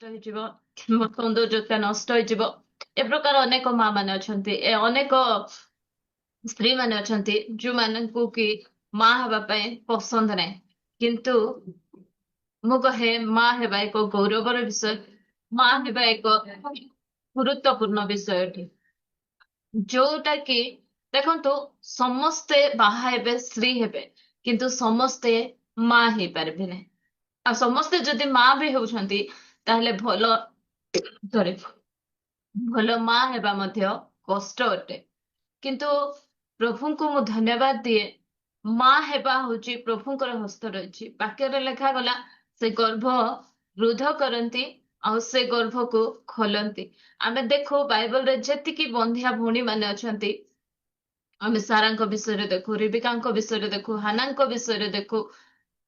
ନଷ୍ଟ ହେଇଯିବ, ମୋ ସୌନ୍ଦର୍ଯ୍ୟତା ନଷ୍ଟ ହେଇଯିବ। ଏ ପ୍ରକାର ଅନେକ ମା ମାନେ ଅଛନ୍ତି, ଅନେକ ସ୍ତ୍ରୀ ମାନେ ଅଛନ୍ତି ଯୋଉମାନଙ୍କୁ କି ମା ହେବା ପାଇଁ ପସନ୍ଦ ନାହିଁ। କିନ୍ତୁ ମୁଁ କହେ ମା ହେବା ଏକ ଗୌରବର ବିଷୟ, ମା ହେବା ଏକ ଗୁରୁତ୍ୱପୂର୍ଣ୍ଣ ବିଷୟ ଅଟେ। ଯୋଉଟା କି ଦେଖନ୍ତୁ, ସମସ୍ତେ ବାହା ହେବେ, ସ୍ତ୍ରୀ ହେବେ, କିନ୍ତୁ ସମସ୍ତେ ମା ହେଇପାରିବେ ନାହିଁ। ଆଉ ସମସ୍ତେ ଯଦି ମା ବି ହେଉଛନ୍ତି ତାହେଲେ ସରି ଭଲ ମା ହେବା ମଧ୍ୟ କଷ୍ଟ ଅଟେ। କିନ୍ତୁ ପ୍ରଭୁଙ୍କୁ ମୁଁ ଧନ୍ୟବାଦ ଦିଏ, ମା ହେବା ହଉଛି ପ୍ରଭୁଙ୍କର ହସ୍ତ ରହିଛି। ବାକ୍ୟରେ ଲେଖାଗଲା ସେ ଗର୍ଭ ରୁଦ୍ଧ କରନ୍ତି ଆଉ ସେ ଗର୍ଭକୁ ଖୋଲନ୍ତି। ଆମେ ଦେଖୁ ବାଇବଲରେ ଯେତିକି ବନ୍ଧ୍ୟା ଭଉଣୀ ମାନେ ଅଛନ୍ତି, ଆମେ ସାରାଙ୍କ ବିଷୟରେ ଦେଖୁ, ରିବିକାଙ୍କ ବିଷୟରେ ଦେଖୁ, ହାନାଙ୍କ ବିଷୟରେ ଦେଖୁ,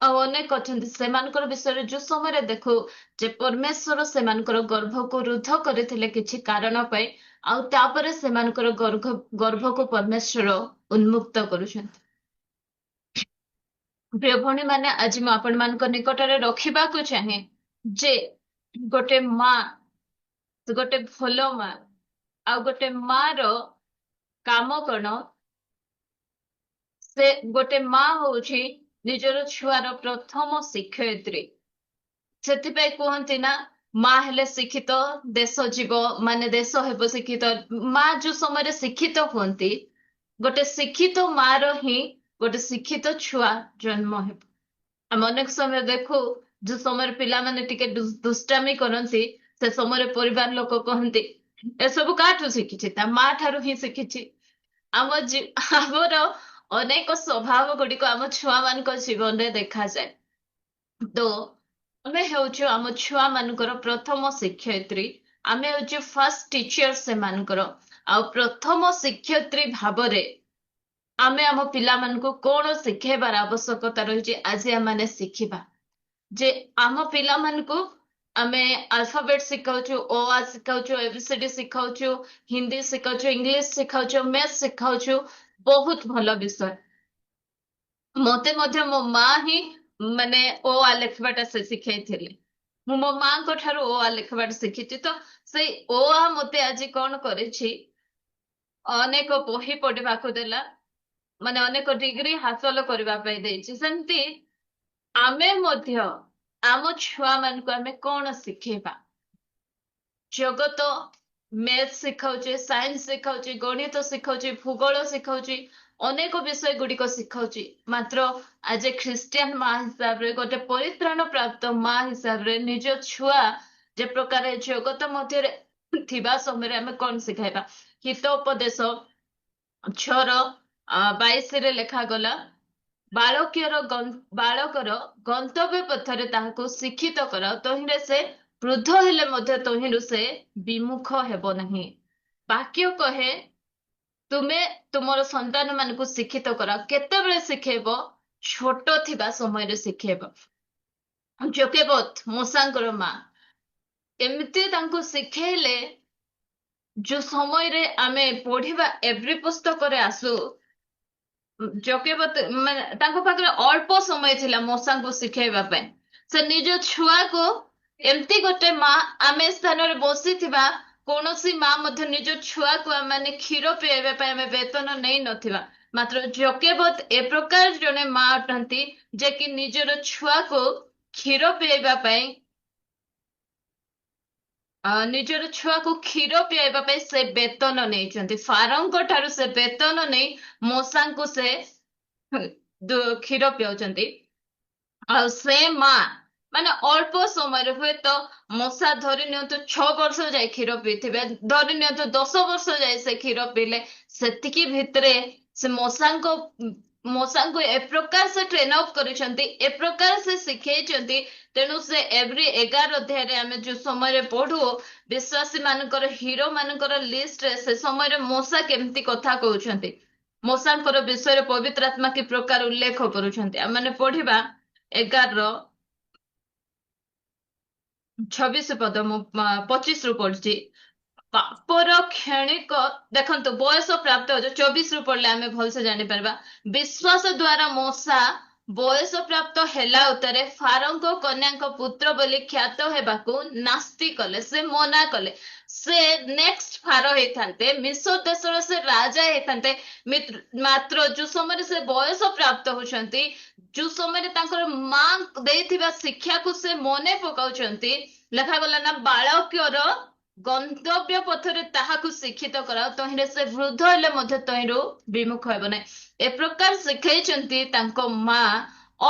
ଆଉ ଅନେକ ଅଛନ୍ତି ସେମାନଙ୍କର ବିଷୟରେ ଯୋଉ ସମୟରେ ଦେଖୁ ଯେ ପରମେଶ୍ୱର ସେମାନଙ୍କର ଗର୍ଭକୁ ରୁଦ୍ଧ କରିଥିଲେ କିଛି କାରଣ ପାଇଁ, ଆଉ ତାପରେ ସେମାନଙ୍କର ଗର୍ଭକୁ ପରମେଶ୍ୱର ଉନ୍ମୁକ୍ତ କରୁଛନ୍ତି। ପ୍ରିୟ ଭଉଣୀ ମାନେ, ଆଜି ମୁଁ ଆପଣମାନଙ୍କ ନିକଟରେ ରଖିବାକୁ ଚାହେଁ ଯେ ଗୋଟେ ମା, ଗୋଟେ ଭଲ ମା, ଆଉ ଗୋଟେ ମାର କାମ କଣ? ସେ ଗୋଟେ ମା ହଉଛି ନିଜର ଛୁଆର ପ୍ରଥମ ଶିକ୍ଷୟିତ୍ରୀ। ସେଥିପାଇଁ କୁହନ୍ତି ନା, ମା ହେଲେ ଶିକ୍ଷିତ ଦେଶ ଯିବ, ମାନେ ଦେଶ ହେବ ଶିକ୍ଷିତ। ମା ଯୋଉ ସମୟରେ ଶିକ୍ଷିତ ହୁଅନ୍ତି, ଗୋଟେ ଶିକ୍ଷିତ ମାର ହିଁ ଗୋଟେ ଶିକ୍ଷିତ ଛୁଆ ଜନ୍ମ ହେବ। ଆମେ ଅନେକ ସମୟ ଦେଖୁ ଯୋଉ ସମୟରେ ପିଲାମାନେ ଟିକେ ଦୁଷ୍ଟାମି କରନ୍ତି, ସେ ସମୟରେ ପରିବାର ଲୋକ କହନ୍ତି ଏସବୁ କାହାଠୁ ଶିଖିଛି? ତା ମା ଠାରୁ ହିଁ ଶିଖିଛି। ଆମର ଅନେକ ସ୍ୱଭାବ ଗୁଡିକ ଆମ ଛୁଆ ମାନଙ୍କ ଜୀବନରେ ଦେଖାଯାଏ। ତ ଆମେ ହେଉଛୁ ଆମ ଛୁଆ ମାନଙ୍କର ପ୍ରଥମ ଶିକ୍ଷୟିତ୍ରୀ, ଆମେ ହେଉଛୁ ଫାର୍ଷ୍ଟ ଟିଚର ସେମାନଙ୍କର। ଆଉ ପ୍ରଥମ ଶିକ୍ଷୟିତ୍ରୀ ଭାବରେ ଆମେ ଆମ ପିଲାମାନଙ୍କୁ କଣ ଶିଖେଇବାର ଆବଶ୍ୟକତା ରହିଛି, ଆଜି ଆମେ ଶିଖିବା। ଯେ ଆମ ପିଲାମାନଙ୍କୁ ଆମେ ଆଲଫାବେଟ ଶିଖାଉଛୁ, ଓ ଆ ଶିଖାଉଛୁ, ଏବିସିଡି ଶିଖାଉଛୁ, ହିନ୍ଦୀ ଶିଖାଉଛୁ, ଇଂଲିଶ ଶିଖାଉଛୁ, ମ୍ୟାଥ ଶିଖାଉଛୁ, ବହୁତ ଭଲ ବିଷୟ। ମତେ ମଧ୍ୟ ମୋ ମା ହିଁ ମାନେ ଓ ଆ ଲେଖିବାଟା ସେ ଶିଖେଇଥିଲେ। ମୁଁ ମୋ ମାଙ୍କ ଠାରୁ ଓ ଆ ଲେଖିବାଟା ଶିଖିଛି। ତ ସେଇ ଓ ଆ ମତେ ଆଜି କଣ କରିଛି, ଅନେକ ବହି ପଢିବାକୁ ଦେଲା, ମାନେ ଅନେକ ଡିଗ୍ରୀ ହାସଲ କରିବା ପାଇଁ ଦେଇଛି। ସେମିତି ଆମେ ମଧ୍ୟ ଆମ ଛୁଆ ମାନଙ୍କୁ ଆମେ କଣ ଶିଖେଇବା? ଜଗତ ମ୍ୟାଥ ଶିଖାଉଛେ, ସାଇନ୍ସ ଶିଖାଉଛେ, ଗଣିତ ଶିଖାଉଛେ, ଭୂଗୋଳ ଶିଖାଉଛି, ଅନେକ ବିଷୟ ଗୁଡିକ ଶିଖାଉଛି। ମାତ୍ର ଆଜ ଏ ଖ୍ରୀଷ୍ଟିଆନ ମା ହିସାବରେ, ଗୋଟେ ପରିତ୍ରାଣ ପ୍ରାପ୍ତ ମା ହିସାବରେ, ନିଜ ଛୁଆ ଯେ ପ୍ରକାର ଜଗତ ମଧ୍ୟରେ ଥିବା ସମୟରେ ଆମେ କଣ ଶିଖାଇବା? ହିତ ଉପଦେଶ 6:22 ଲେଖାଗଲା, ବାଳକର ଗନ୍ତବ୍ୟ ପଥରେ ତାହାକୁ ଶିକ୍ଷିତ କର, ତହିଁରେ ସେ ବୃଦ୍ଧ ହେଲେ ମଧ୍ୟ ତହିଁରୁ ସେ ବିମୁଖ ହେବ ନାହିଁ। ବାକ୍ୟ କହେ ତୁମେ ତୁମର ସନ୍ତାନ ମାନଙ୍କୁ ଶିକ୍ଷିତ କର। କେତେବେଳେ ଶିଖେଇବ? ଛୋଟ ଥିବା ସମୟରେ ଶିଖେଇବ। ଯୋକେବତ୍ ମୂଷାଙ୍କର ମା ଏମିତି ତାଙ୍କୁ ଶିଖେଇଲେ, ଯୋଉ ସମୟରେ ଆମେ ପଢିବା ଏଭ୍ରି ପୁସ୍ତକରେ ଆସୁ, ଯୋକେବତ୍ ମାନେ ତାଙ୍କ ପାଖରେ ଅଳ୍ପ ସମୟ ଥିଲା ମୂଷାଙ୍କୁ ଶିଖେଇବା ପାଇଁ। ସେ ନିଜ ଛୁଆକୁ, ଏମିତି ଗୋଟେ ମା, ଆମେ ସ୍ଥାନରେ ବସିଥିବା କୌଣସି ମା ମଧ୍ୟ ନିଜ ଛୁଆକୁ ମାନେ କ୍ଷୀର ପିଆଇବା ପାଇଁ ଆମେ ବେତନ ନେଇ ନଥିବା। ମାତ୍ର ଯୋକେବତ୍ ଏ ପ୍ରକାର ଜଣେ ମା ଅଟନ୍ତି ଯେ କି ନିଜର ଛୁଆକୁ କ୍ଷୀର ପିଆଇବା ପାଇଁ, ସେ ବେତନ ନେଇଛନ୍ତି। ଫାରୋଙ୍କ ଠାରୁ ସେ ବେତନ ନେଇ ମୂଷାଙ୍କୁ ସେ କ୍ଷୀର ପିଆଉଛନ୍ତି। ଆଉ ସେ ମା ମାନେ ଅଳ୍ପ ସମୟରେ, ହୁଏତ ମୂଷା ଧରି ନିଅନ୍ତୁ 6 ବର୍ଷ ଯାଏ କ୍ଷୀର ପିଇଥିବେ, ଧରି ନିଅନ୍ତୁ 10 ବର୍ଷ ଯାଏ ସେ କ୍ଷୀର ପିଇଲେ, ସେତିକି ଭିତରେ ସେ ମୂଷାଙ୍କୁ ଏ ପ୍ରକାର ସେ ଟ୍ରେନ ଅପ୍ କରିଛନ୍ତି, ଏ ପ୍ରକାର ସେ ଶିଖେଇଛନ୍ତି। ତେଣୁ ସେ ଏଭ୍ରି 11 ଅଧ୍ୟାୟରେ ଆମେ ଯୋଉ ସମୟରେ ପଢୁ, ବିଶ୍ୱାସୀ ମାନଙ୍କର, ହିରୋ ମାନଙ୍କର ଲିଷ୍ଟରେ ସେ ସମୟରେ ମୂଷା କେମିତି କଥା କହୁଛନ୍ତି, ମୂଷାଙ୍କର ବିଷୟରେ ପବିତ୍ର ଆତ୍ମା କି ପ୍ରକାର ଉଲ୍ଲେଖ କରୁଛନ୍ତି। ଆମେ ପଢିବା 11:26 ମୁଁ 25 ପଢୁଛି। ପାପର କ୍ଷଣିକ, ଦେଖନ୍ତୁ ବୟସ ପ୍ରାପ୍ତ 24 ପଢିଲେ ଆମେ ଭଲସେ ଜାଣିପାରିବା। ବିଶ୍ୱାସ ଦ୍ଵାରା ମୂଷା ବୟସ ପ୍ରାପ୍ତ ହେଲା ଉତ୍ତାରେ ଫାରୋଙ୍କ କନ୍ୟାଙ୍କ ପୁତ୍ର ବୋଲି ଖ୍ୟାତ ହେବାକୁ ନାସ୍ତି କଲେ, ସେ ମନା କଲେ। ସେ ନେକ୍ସଟ ଫାରୋ ହେଇଥାନ୍ତେ, ମିଶର ଦେଶର ସେ ରାଜା ହେଇଥାନ୍ତେ। ମାତ୍ର ଯୋଉ ସମୟରେ ସେ ବୟସ ପ୍ରାପ୍ତ ହଉଛନ୍ତି, ଯୋଉ ସମୟରେ ତାଙ୍କର ମା ଦେଇଥିବା ଶିକ୍ଷାକୁ ସେ ମନେ ପକାଉଛନ୍ତି, ଲେଖାଗଲା ନା ବାଳକ୍ୟର ଗନ୍ତବ୍ୟ ପଥରେ ତାହାକୁ ଶିକ୍ଷିତ କରାଅ, ତହିଁରେ ସେ ବୃଦ୍ଧ ହେଲେ ମଧ୍ୟ ତହିଁରୁ ବିମୁଖ ହେବ ନାହିଁ। ଏ ପ୍ରକାର ଶିଖେଇଛନ୍ତି ତାଙ୍କ ମା।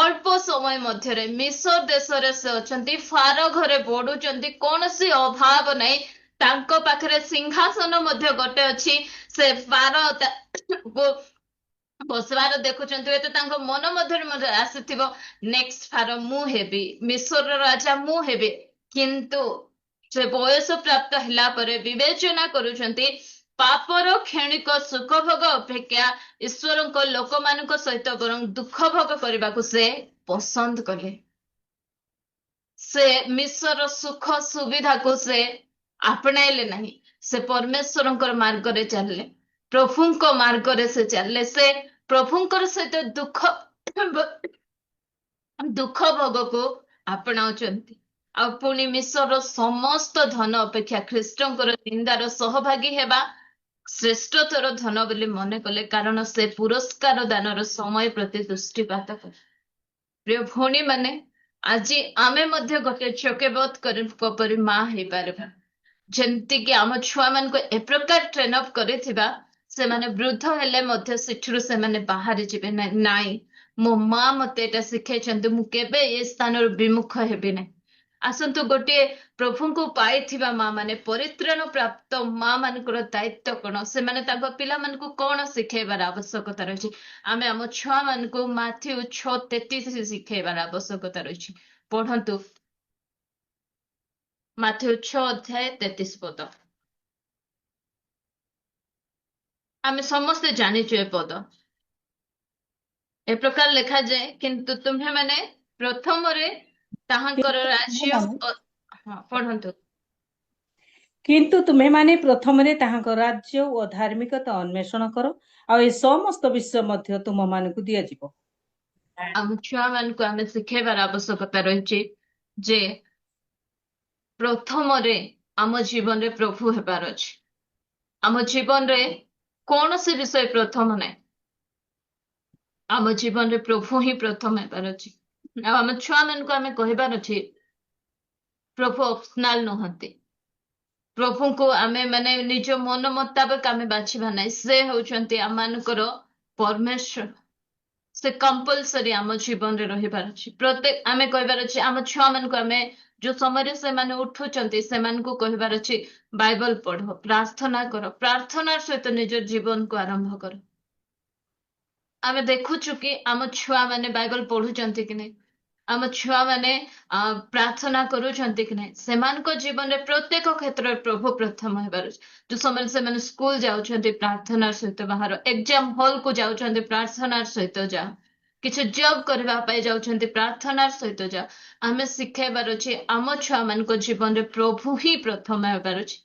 ଅଳ୍ପ ସମୟ ମଧ୍ୟରେ ମିଶର ଦେଶରେ ସେ ଅଛନ୍ତି, ଫାରୋ ଘରେ ବଢୁଛନ୍ତି, କୌଣସି ଅଭାବ ନାହିଁ। ତାଙ୍କ ପାଖରେ ସିଂହାସନ ମଧ୍ୟ ଗୋଟେ ଅଛି। ସେ ଫାରୋ ବସିବାର ଦେଖୁଛନ୍ତି, ହୁଏତ ତାଙ୍କ ମନ ମଧ୍ୟରେ ମଧ୍ୟ ଆସିଥିବ ନେକ୍ସଟ ଫାରୋ ମୁଁ ହେବି, ମିଶରର ରାଜା ମୁଁ ହେବି। କିନ୍ତୁ ସେ ବୟସ ପ୍ରାପ୍ତ ହେଲା ପରେ ବିବେଚନା କରୁଛନ୍ତି ପାପର କ୍ଷଣିକ ସୁଖ ଭୋଗ ଅପେକ୍ଷା ଈଶ୍ୱରଙ୍କ ଲୋକମାନଙ୍କ ସହିତ ବରଂ ଦୁଃଖ ଭୋଗ କରିବାକୁ ସେ ପସନ୍ଦ କଲେ। ସେ ମିଶର ସୁଖ ସୁବିଧାକୁ ସେ ଆପଣାଇଲେ ନାହିଁ। ସେ ପରମେଶ୍ୱରଙ୍କର ମାର୍ଗରେ ଚାଲିଲେ, ପ୍ରଭୁଙ୍କ ମାର୍ଗରେ ସେ ଚାଲିଲେ। ସେ ପ୍ରଭୁଙ୍କର ସହିତ ଦୁଃଖ ଭୋଗକୁ ଆପଣାଉଛନ୍ତି। ଆଉ ପୁଣି ମିଶର ସମସ୍ତ ଧନ ଅପେକ୍ଷା ଖ୍ରୀଷ୍ଟଙ୍କର ନିନ୍ଦାର ସହଭାଗୀ ହେବା ଶ୍ରେଷ୍ଠତର ଧନ ବୋଲି ମନେ କଲେ, କାରଣ ସେ ପୁରସ୍କାର ଦାନର ସମୟ ପ୍ରତି ଦୃଷ୍ଟିପାତ କଲେ। ପ୍ରିୟ ଭଉଣୀ ମାନେ, ଆଜି ଆମେ ମଧ୍ୟ ଗୋଟେ ଚକେବତ ପରି ମା ହେଇପାରିବା। ଯେମିତିକି ଆମ ଛୁଆ ମାନଙ୍କୁ ଏ ପ୍ରକାର ଟ୍ରେନ୍ ଅପ୍ କରିଥିବା, ସେମାନେ ବୃଦ୍ଧ ହେଲେ ମଧ୍ୟ ସେଠରୁ ସେମାନେ ବାହାରି ଯିବେ ନାଇଁ, ମୋ ମା ମତେ ଏଟା ଶିଖେଇଛନ୍ତି, ମୁଁ କେବେ ଏ ସ୍ଥାନରୁ ବିମୁଖ ହେବି ନାହିଁ। ଆସନ୍ତୁ ଗୋଟିଏ ପ୍ରଭୁଙ୍କୁ ପାଇଥିବା ମା ମାନେ, ପରିତ୍ରାଣ ପ୍ରାପ୍ତ ମା ମାନଙ୍କର ଦାୟିତ୍ୱ କଣ, ସେମାନେ ତାଙ୍କ ପିଲାମାନଙ୍କୁ କଣ ଶିଖେଇବାର ଆବଶ୍ୟକତା ରହିଛି। ଆମେ ଆମ ଛୁଆ ମାନଙ୍କୁ ମାଥ୍ୟୁ 6:33 ଶିଖେଇବାର ଆବଶ୍ୟକତା ରହିଛି। ପଢନ୍ତୁ ମାଥ୍ୟୁ 6:33 ଆମେ ସମସ୍ତେ ଜାଣିଛୁ ଏ ପଦ। ଏ ପ୍ରକାର ଲେଖାଯାଏ, କିନ୍ତୁ ତୁମ୍ଭେମାନେ ପ୍ରଥମରେ ତାହାଙ୍କର କିନ୍ତୁ ରାଜ୍ୟ ତୁମେମାନେ ହଁ ପଢନ୍ତୁ। କିନ୍ତୁ ତୁମେମାନେ ପ୍ରଥମରେ ତାହାଙ୍କ ରାଜ୍ୟ ଓ ଧାର୍ମିକତା ଅନ୍ୱେଷଣ କର, ଆଉ ଏ ସମସ୍ତ ବିଷୟ ମଧ୍ୟ ତୁମମାନଙ୍କୁ ଦିଆଯିବ। ଆମ ଛୁଆ ମାନଙ୍କୁ ଆମେ ଶିଖେଇବାର ଆବଶ୍ୟକତା ରହିଛି ଯେ ପ୍ରଥମରେ ଆମ ଜୀବନରେ ପ୍ରଭୁ ହେବାର ଅଛି। ଆମ ଜୀବନରେ କୌଣସି ବିଷୟ ପ୍ରଥମ ନାହିଁ, ଆମ ଜୀବନରେ ପ୍ରଭୁ ହିଁ ପ୍ରଥମ ହେବାର ଅଛି। ଆଉ ଆମ ଛୁଆ ମାନଙ୍କୁ ଆମେ କହିବାର ଅଛି ପ୍ରଭୁ ଅପସନାଲ ନୁହନ୍ତି। ପ୍ରଭୁଙ୍କୁ ଆମେ ମାନେ ନିଜ ମନ ମୁତାବକ ଆମେ ବାଛିବା ନାହିଁ, ସେ ହଉଛନ୍ତି ଆମ ମାନଙ୍କର ପରମେଶ୍ୱର। ସେ କମ୍ପଲସରି ଆମ ଜୀବନରେ ରହିବାର ଅଛି। ପ୍ରତ୍ୟେକ ଆମେ କହିବାର ଅଛି ଆମ ଛୁଆ ମାନଙ୍କୁ, ଆମେ ଯୋଉ ସମୟରେ ସେମାନେ ଉଠୁଛନ୍ତି ସେମାନଙ୍କୁ କହିବାର ଅଛି ବାଇବଲ ପଢ, ପ୍ରାର୍ଥନା କର, ପ୍ରାର୍ଥନାର ସହିତ ନିଜ ଜୀବନକୁ ଆରମ୍ଭ କର। ଆମେ ଦେଖୁଛୁ କି ଆମ ଛୁଆ ମାନେ ବାଇବଲ ପଢୁଛନ୍ତି କି ନାହିଁ, ଆମ ଛୁଆ ମାନେ ପ୍ରାର୍ଥନା କରୁଛନ୍ତି କି ନାହିଁ। ସେମାନଙ୍କ ଜୀବନରେ ପ୍ରତ୍ୟେକ କ୍ଷେତ୍ରରେ ପ୍ରଭୁ ପ୍ରଥମ ହେବାର ଅଛି। ଯୋଉ ସମୟରେ ସେମାନେ ସ୍କୁଲ ଯାଉଛନ୍ତି ପ୍ରାର୍ଥନାର ସହିତ ବାହାର, ଏକ୍ଜାମ ହଲକୁ ଯାଉଛନ୍ତି ପ୍ରାର୍ଥନାର ସହିତ ଯାଅ, କିଛି ଜବ୍ କରିବା ପାଇଁ ଯାଉଛନ୍ତି ପ୍ରାର୍ଥନାର ସହିତ ଯାଅ। ଆମେ ଶିଖେଇବାର ଅଛି ଆମ ଛୁଆ ମାନଙ୍କ ଜୀବନରେ ପ୍ରଭୁ ହିଁ ପ୍ରଥମ ହେବାର ଅଛି,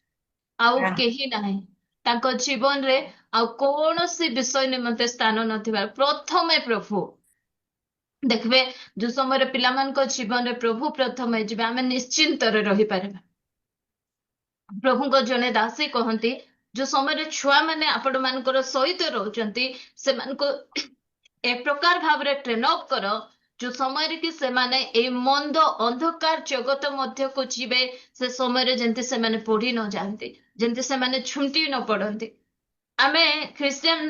ଆଉ କେହି ନାହିଁ। ତାଙ୍କ ଜୀବନରେ ଆଉ କୌଣସି ବିଷୟ ନିମନ୍ତେ ସ୍ଥାନ ନଥିବା, ପ୍ରଥମେ ପ୍ରଭୁ। ଦେଖିବେ ଯୋଉ ସମୟରେ ପିଲାମାନଙ୍କ ଜୀବନରେ ପ୍ରଭୁ ପ୍ରଥମ ହେଇଯିବେ, ଆମେ ନିଶ୍ଚିନ୍ତରେ ରହିପାରିବା। ପ୍ରଭୁଙ୍କ ଜଣେ ଦାସୀ କହନ୍ତି, ଯୋଉ ସମୟରେ ଛୁଆ ମାନେ ଆପଣ ମାନଙ୍କର ସହିତ ରହୁଛନ୍ତି, ସେମାନଙ୍କୁ ଏ ପ୍ରକାର ଭାବରେ ଟ୍ରେନ୍ ଅପ୍ କର ଯୋଉ ସମୟରେ କି ସେମାନେ ଏଇ ମନ୍ଦ ଅନ୍ଧକାର ଜଗତ ମଧ୍ୟକୁ ଯିବେ, ସେ ସମୟରେ ଯେମିତି ସେମାନେ ପଢି ନ ଯାଆନ୍ତି, ଯେମିତି ସେମାନେ ଝୁଣ୍ଟି ନ ପଡନ୍ତି। ଆମେ ଖ୍ରୀଷ୍ଟିଆନ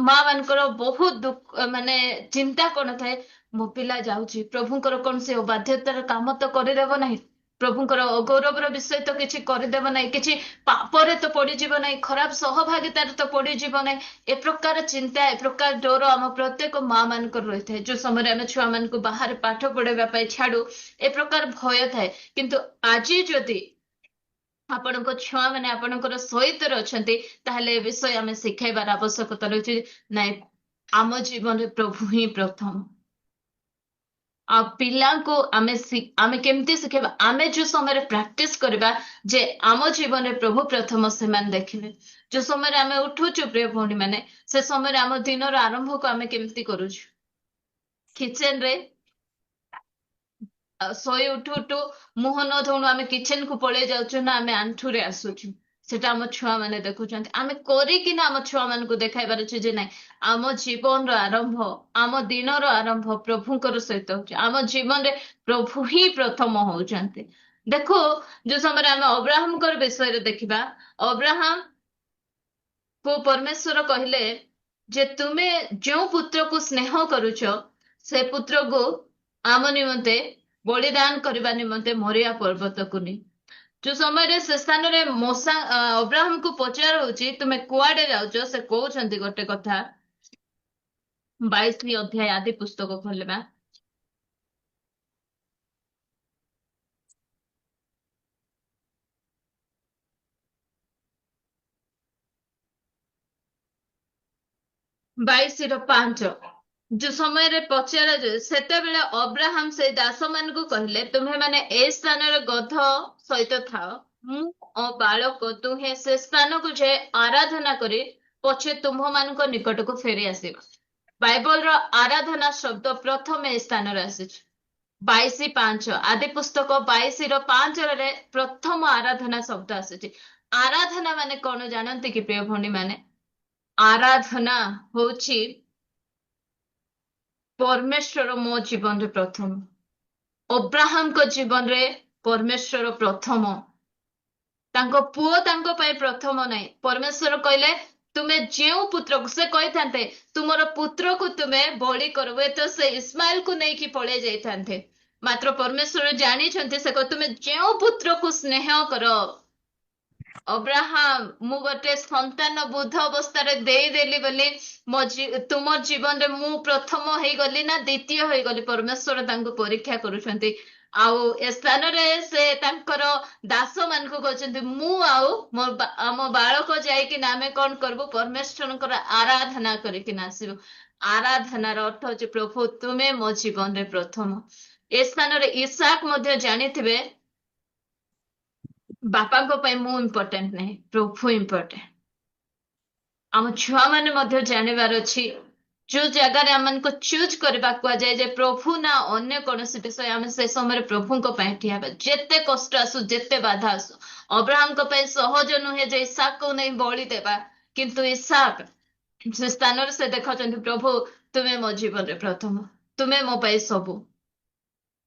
ମା ମାନଙ୍କର ବହୁତ ଦୁଃଖ ମାନେ ଚିନ୍ତା କଣ ଥାଏ, ମୋ ପିଲା ଯାଉଛି, ପ୍ରଭୁଙ୍କର କୌଣସି ଅବାଧ୍ୟତାର କାମ ତ କରିଦେବ ନାହିଁ, ପ୍ରଭୁଙ୍କର ଅଗୌରବର ବିଷୟ ତ କିଛି କରିଦେବ ନାହିଁ, କିଛି ପାପରେ ତ ପଡିଯିବ ନାହିଁ, ଖରାପ ସହଭାଗିତାରେ ତ ପଡିଯିବ ନାହିଁ। ଏ ପ୍ରକାର ଚିନ୍ତା, ଏ ପ୍ରକାର ଡର ଆମ ପ୍ରତ୍ୟେକ ମା ମାନଙ୍କର ରହିଥାଏ। ଯୋଉ ସମୟରେ ଆମେ ଛୁଆ ମାନଙ୍କୁ ବାହାରେ ପାଠ ପଢେଇବା ପାଇଁ ଛାଡୁ, ଏ ପ୍ରକାର ଭୟ ଥାଏ। କିନ୍ତୁ ଆଜି ଯଦି ଆପଣଙ୍କ ଛୁଆ ମାନେ ଆପଣଙ୍କର ସହିତ ଅଛନ୍ତି, ତାହେଲେ ଏ ବିଷୟ ଆମେ ଶିଖେଇବାର ଆବଶ୍ୟକତା ରହିଛି। ନାଇଁ, ଆମ ଜୀବନରେ ପ୍ରଭୁ ହିଁ ପ୍ରଥମ। ଆଉ ପିଲାଙ୍କୁ ଆମେ କେମିତି ଶିଖେଇବା, ଆମେ ଯୋଉ ସମୟରେ ପ୍ରାକ୍ଟିସ କରିବା ଯେ ଆମ ଜୀବନରେ ପ୍ରଭୁ ପ୍ରଥମ, ସେମାନେ ଦେଖିବେ। ଯୋଉ ସମୟରେ ଆମେ ଉଠୁଛୁ ପ୍ରିୟ ଭଉଣୀ ମାନେ, ସେ ସମୟରେ ଆମ ଦିନର ଆରମ୍ଭକୁ ଆମେ କେମିତି କରୁଛୁ, କିଚେନ ରେ ଶୋଇ ଉଠୁ ଉଠୁ ମୁହଁ ନ ଧୋଉଣୁ ଆମେ କିଚେନ କୁ ପଳେଇ ଯାଉଛୁ ନା ଆମେ ଆଣ୍ଠୁରେ ଆସୁଛୁ। ସେଟା ଆମ ଛୁଆ ମାନେ ଦେଖୁଛନ୍ତି। ଆମେ କରିକିନା ଆମ ଛୁଆ ମାନଙ୍କୁ ଦେଖାଇବାର ଅଛି ଯେ ନାଇଁ ଆମ ଜୀବନର ଆରମ୍ଭ, ଆମ ଦିନର ଆରମ୍ଭ ପ୍ରଭୁଙ୍କର ସହିତ ହଉଛି। ଆମ ଜୀବନରେ ପ୍ରଭୁ ହିଁ ପ୍ରଥମ ହଉଛନ୍ତି। ଦେଖୁ ଯୋଉ ସମୟରେ ଆମେ ଅବ୍ରାହମଙ୍କର ବିଷୟରେ ଦେଖିବା, ଅବ୍ରାହମ କୁ ପରମେଶ୍ୱର କହିଲେ ଯେ ତୁମେ ଯେଉଁ ପୁତ୍ରକୁ ସ୍ନେହ କରୁଛ ସେ ପୁତ୍ରକୁ ଆମ ନିମନ୍ତେ ବଳିଦାନ କରିବା ନିମନ୍ତେ ମରିଆ ପର୍ବତକୁ ନି। ଯୋଉ ସମୟରେ ସେ ସ୍ଥାନରେ ଅବ୍ରାହମକୁ ପଚାର ହଉଛି ତୁମେ କୁଆଡେ ଯାଉଛ, ସେ କହୁଛନ୍ତି ଗୋଟେ କଥା। 22 ଅଧ୍ୟାୟ ଆଦି ପୁସ୍ତକ ଖୋଲିବା। ବାଇଶ ର 5 ଯୋଉ ସମୟରେ ପଚରାଯାଏ ସେତେବେଳେ ଅବ୍ରାହମ ସେଇ ଦାସ ମାନଙ୍କୁ କହିଲେ ତୁମ୍ଭେମାନେ ଏ ସ୍ଥାନରେ ଗଧ ସହିତ ଥାଅ, ମୁଁ ଓ ବାଳକ ଦୁହେଁ ସେ ସ୍ଥାନକୁ ଯାଇ ଆରାଧନା କରି ପଛେ ତୁମ୍ଭମାନଙ୍କ ନିକଟକୁ ଫେରି ଆସିବା। ବାଇବଲର ଆରାଧନା ଶବ୍ଦ ପ୍ରଥମେ ଏ ସ୍ଥାନରେ ଆସିଛି। 22:5 ଆଦି ପୁସ୍ତକ 22:5 ପ୍ରଥମ ଆରାଧନା ଶବ୍ଦ ଆସିଛି। ଆରାଧନା ମାନେ କଣ ଜାଣନ୍ତି କି ପ୍ରିୟ ଭଉଣୀ ମାନେ? ଆରାଧନା ହଉଛି ପରମେଶ୍ୱର ମୋ ଜୀବନରେ ପ୍ରଥମ। ଅବ୍ରାହମଙ୍କ ଜୀବନରେ ପରମେଶ୍ୱର ପ୍ରଥମ। ତାଙ୍କ ପୁଅ ତାଙ୍କ ପାଇଁ ପ୍ରଥମ ନାହିଁ। ପରମେଶ୍ୱର କହିଲେ ତୁମେ ଯେଉଁ ପୁତ୍ରକୁ, ସେ କହିଥାନ୍ତେ ତୁମର ପୁତ୍ରକୁ ତୁମେ ବଳି କର, ହୁଏତ ସେ ଇସ୍ମାଇଲକୁ ନେଇକି ପଳେଇ ଯାଇଥାନ୍ତେ। ମାତ୍ର ପରମେଶ୍ୱର ଜାଣିଛନ୍ତି, ସେ ତୁମେ ଯେଉଁ ପୁତ୍ରକୁ ସ୍ନେହ କର। ଅବ୍ରାହମ, ମୁଁ ଗୋଟେ ସନ୍ତାନ ବୃଦ୍ଧ ଅବସ୍ଥାରେ ଦେଇଦେଲି ବୋଲି ତୁମ ଜୀବନରେ ମୁଁ ପ୍ରଥମ ହେଇଗଲି ନା ଦ୍ୱିତୀୟ ହେଇଗଲି? ପରମେଶ୍ୱର ତାଙ୍କୁ ପରୀକ୍ଷା କରୁଛନ୍ତି। ଆଉ ଏ ସ୍ଥାନରେ ସେ ତାଙ୍କର ଦାସ ମାନଙ୍କୁ କହୁଛନ୍ତି ମୁଁ ଆଉ ଆମ ବାଳକ ଯାଇକିନା ଆମେ କଣ କରିବୁ? ପରମେଶ୍ୱରଙ୍କର ଆରାଧନା କରିକିନା ଆସିବୁ। ଆରାଧନାର ଅର୍ଥ ହଉଛି ପ୍ରଭୁ ତୁମେ ମୋ ଜୀବନରେ ପ୍ରଥମ। ଏ ସ୍ଥାନରେ ଇସାକ ମଧ୍ୟ ଜାଣିଥିବେ, ବାପାଙ୍କ ପାଇଁ ମୁଁ ଇମ୍ପୋର୍ଟାଣ୍ଟ ନାହିଁ, ପ୍ରଭୁ ଇମ୍ପୋର୍ଟାଣ୍ଟ। ଆମ ଛୁଆ ମାନେ ମଧ୍ୟ ଜାଣିବାର ଅଛି, ଯୋଉ ଜାଗାରେ ଆମମାନଙ୍କୁ ଚୁଜ୍ କରିବା କୁହାଯାଏ ଯେ ପ୍ରଭୁ ନା ଅନ୍ୟ କୌଣସି ବିଷୟ, ଆମେ ସେ ସମୟରେ ପ୍ରଭୁଙ୍କ ପାଇଁ ଠିଆ ହେବା। ଯେତେ କଷ୍ଟ ଆସୁ, ଯେତେ ବାଧା ଆସୁ। ଅବ୍ରାହମଙ୍କ ପାଇଁ ସହଜ ନୁହେଁ ଯେ ଇସାକକୁ ନେଇ ବଳି ଦେବା, କିନ୍ତୁ ଇସାକ ସେ ସ୍ଥାନରେ ସେ ଦେଖାଉଛନ୍ତି ପ୍ରଭୁ ତୁମେ ମୋ ଜୀବନରେ ପ୍ରଥମ, ତୁମେ ମୋ ପାଇଁ ସବୁ।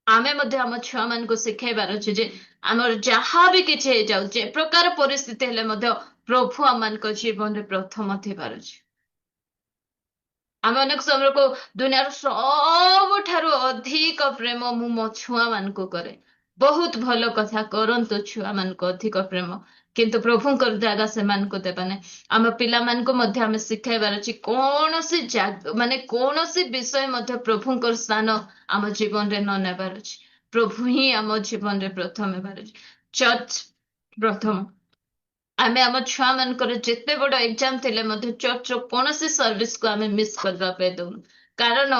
ଆମେ ମଧ୍ୟ ଆମ ଛୁଆ ମାନଙ୍କୁ ଶିଖେଇବାର ଅଛି ଯେ ଆମର ଯାହା ବି କିଛି ହେଇଯାଉ, ଯେ ପ୍ରକାର ପରିସ୍ଥିତି ହେଲେ ମଧ୍ୟ ପ୍ରଭୁ ଆମମାନଙ୍କ ଜୀବନରେ ପ୍ରଥମ ଥିବାର ଅଛି। ଆମେ ଅନେକ ସମୟକୁ ଦୁନିଆର ସବୁଠାରୁ ଅଧିକ ପ୍ରେମ ମୁଁ ମୋ ଛୁଆ ମାନଙ୍କୁ କରେ। ବହୁତ ଭଲ କଥା, କରନ୍ତୁ ଛୁଆ ମାନଙ୍କୁ ଅଧିକ ପ୍ରେମ, କିନ୍ତୁ ପ୍ରଭୁଙ୍କର ଜାଗା ସେମାନଙ୍କୁ ଦେବା ନାହିଁ। ଆମ ପିଲାମାନଙ୍କୁ ମଧ୍ୟ ଆମେ ଶିଖେଇବାର ଅଛି କୌଣସି କୌଣସି ବିଷୟ ମଧ୍ୟ ପ୍ରଭୁଙ୍କର ସ୍ଥାନ ଆମ ଜୀବନରେ ନ ନେବାର ଅଛି। ପ୍ରଭୁ ହିଁ ଆମ ଜୀବନରେ ପ୍ରଥମ ହେବାର ଅଛି। ଚର୍ଚ୍ଚ ପ୍ରଥମ। ଆମେ ଆମ ଛୁଆ ମାନଙ୍କର ଯେତେ ବଡ ଏକ୍ଜାମ ଥିଲେ ମଧ୍ୟ ଚର୍ଚ୍ଚର କୌଣସି ସର୍ଭିସକୁ ଆମେ ମିସ୍ କରିବା ପାଇଁ ଦଉନୁ। କାରଣ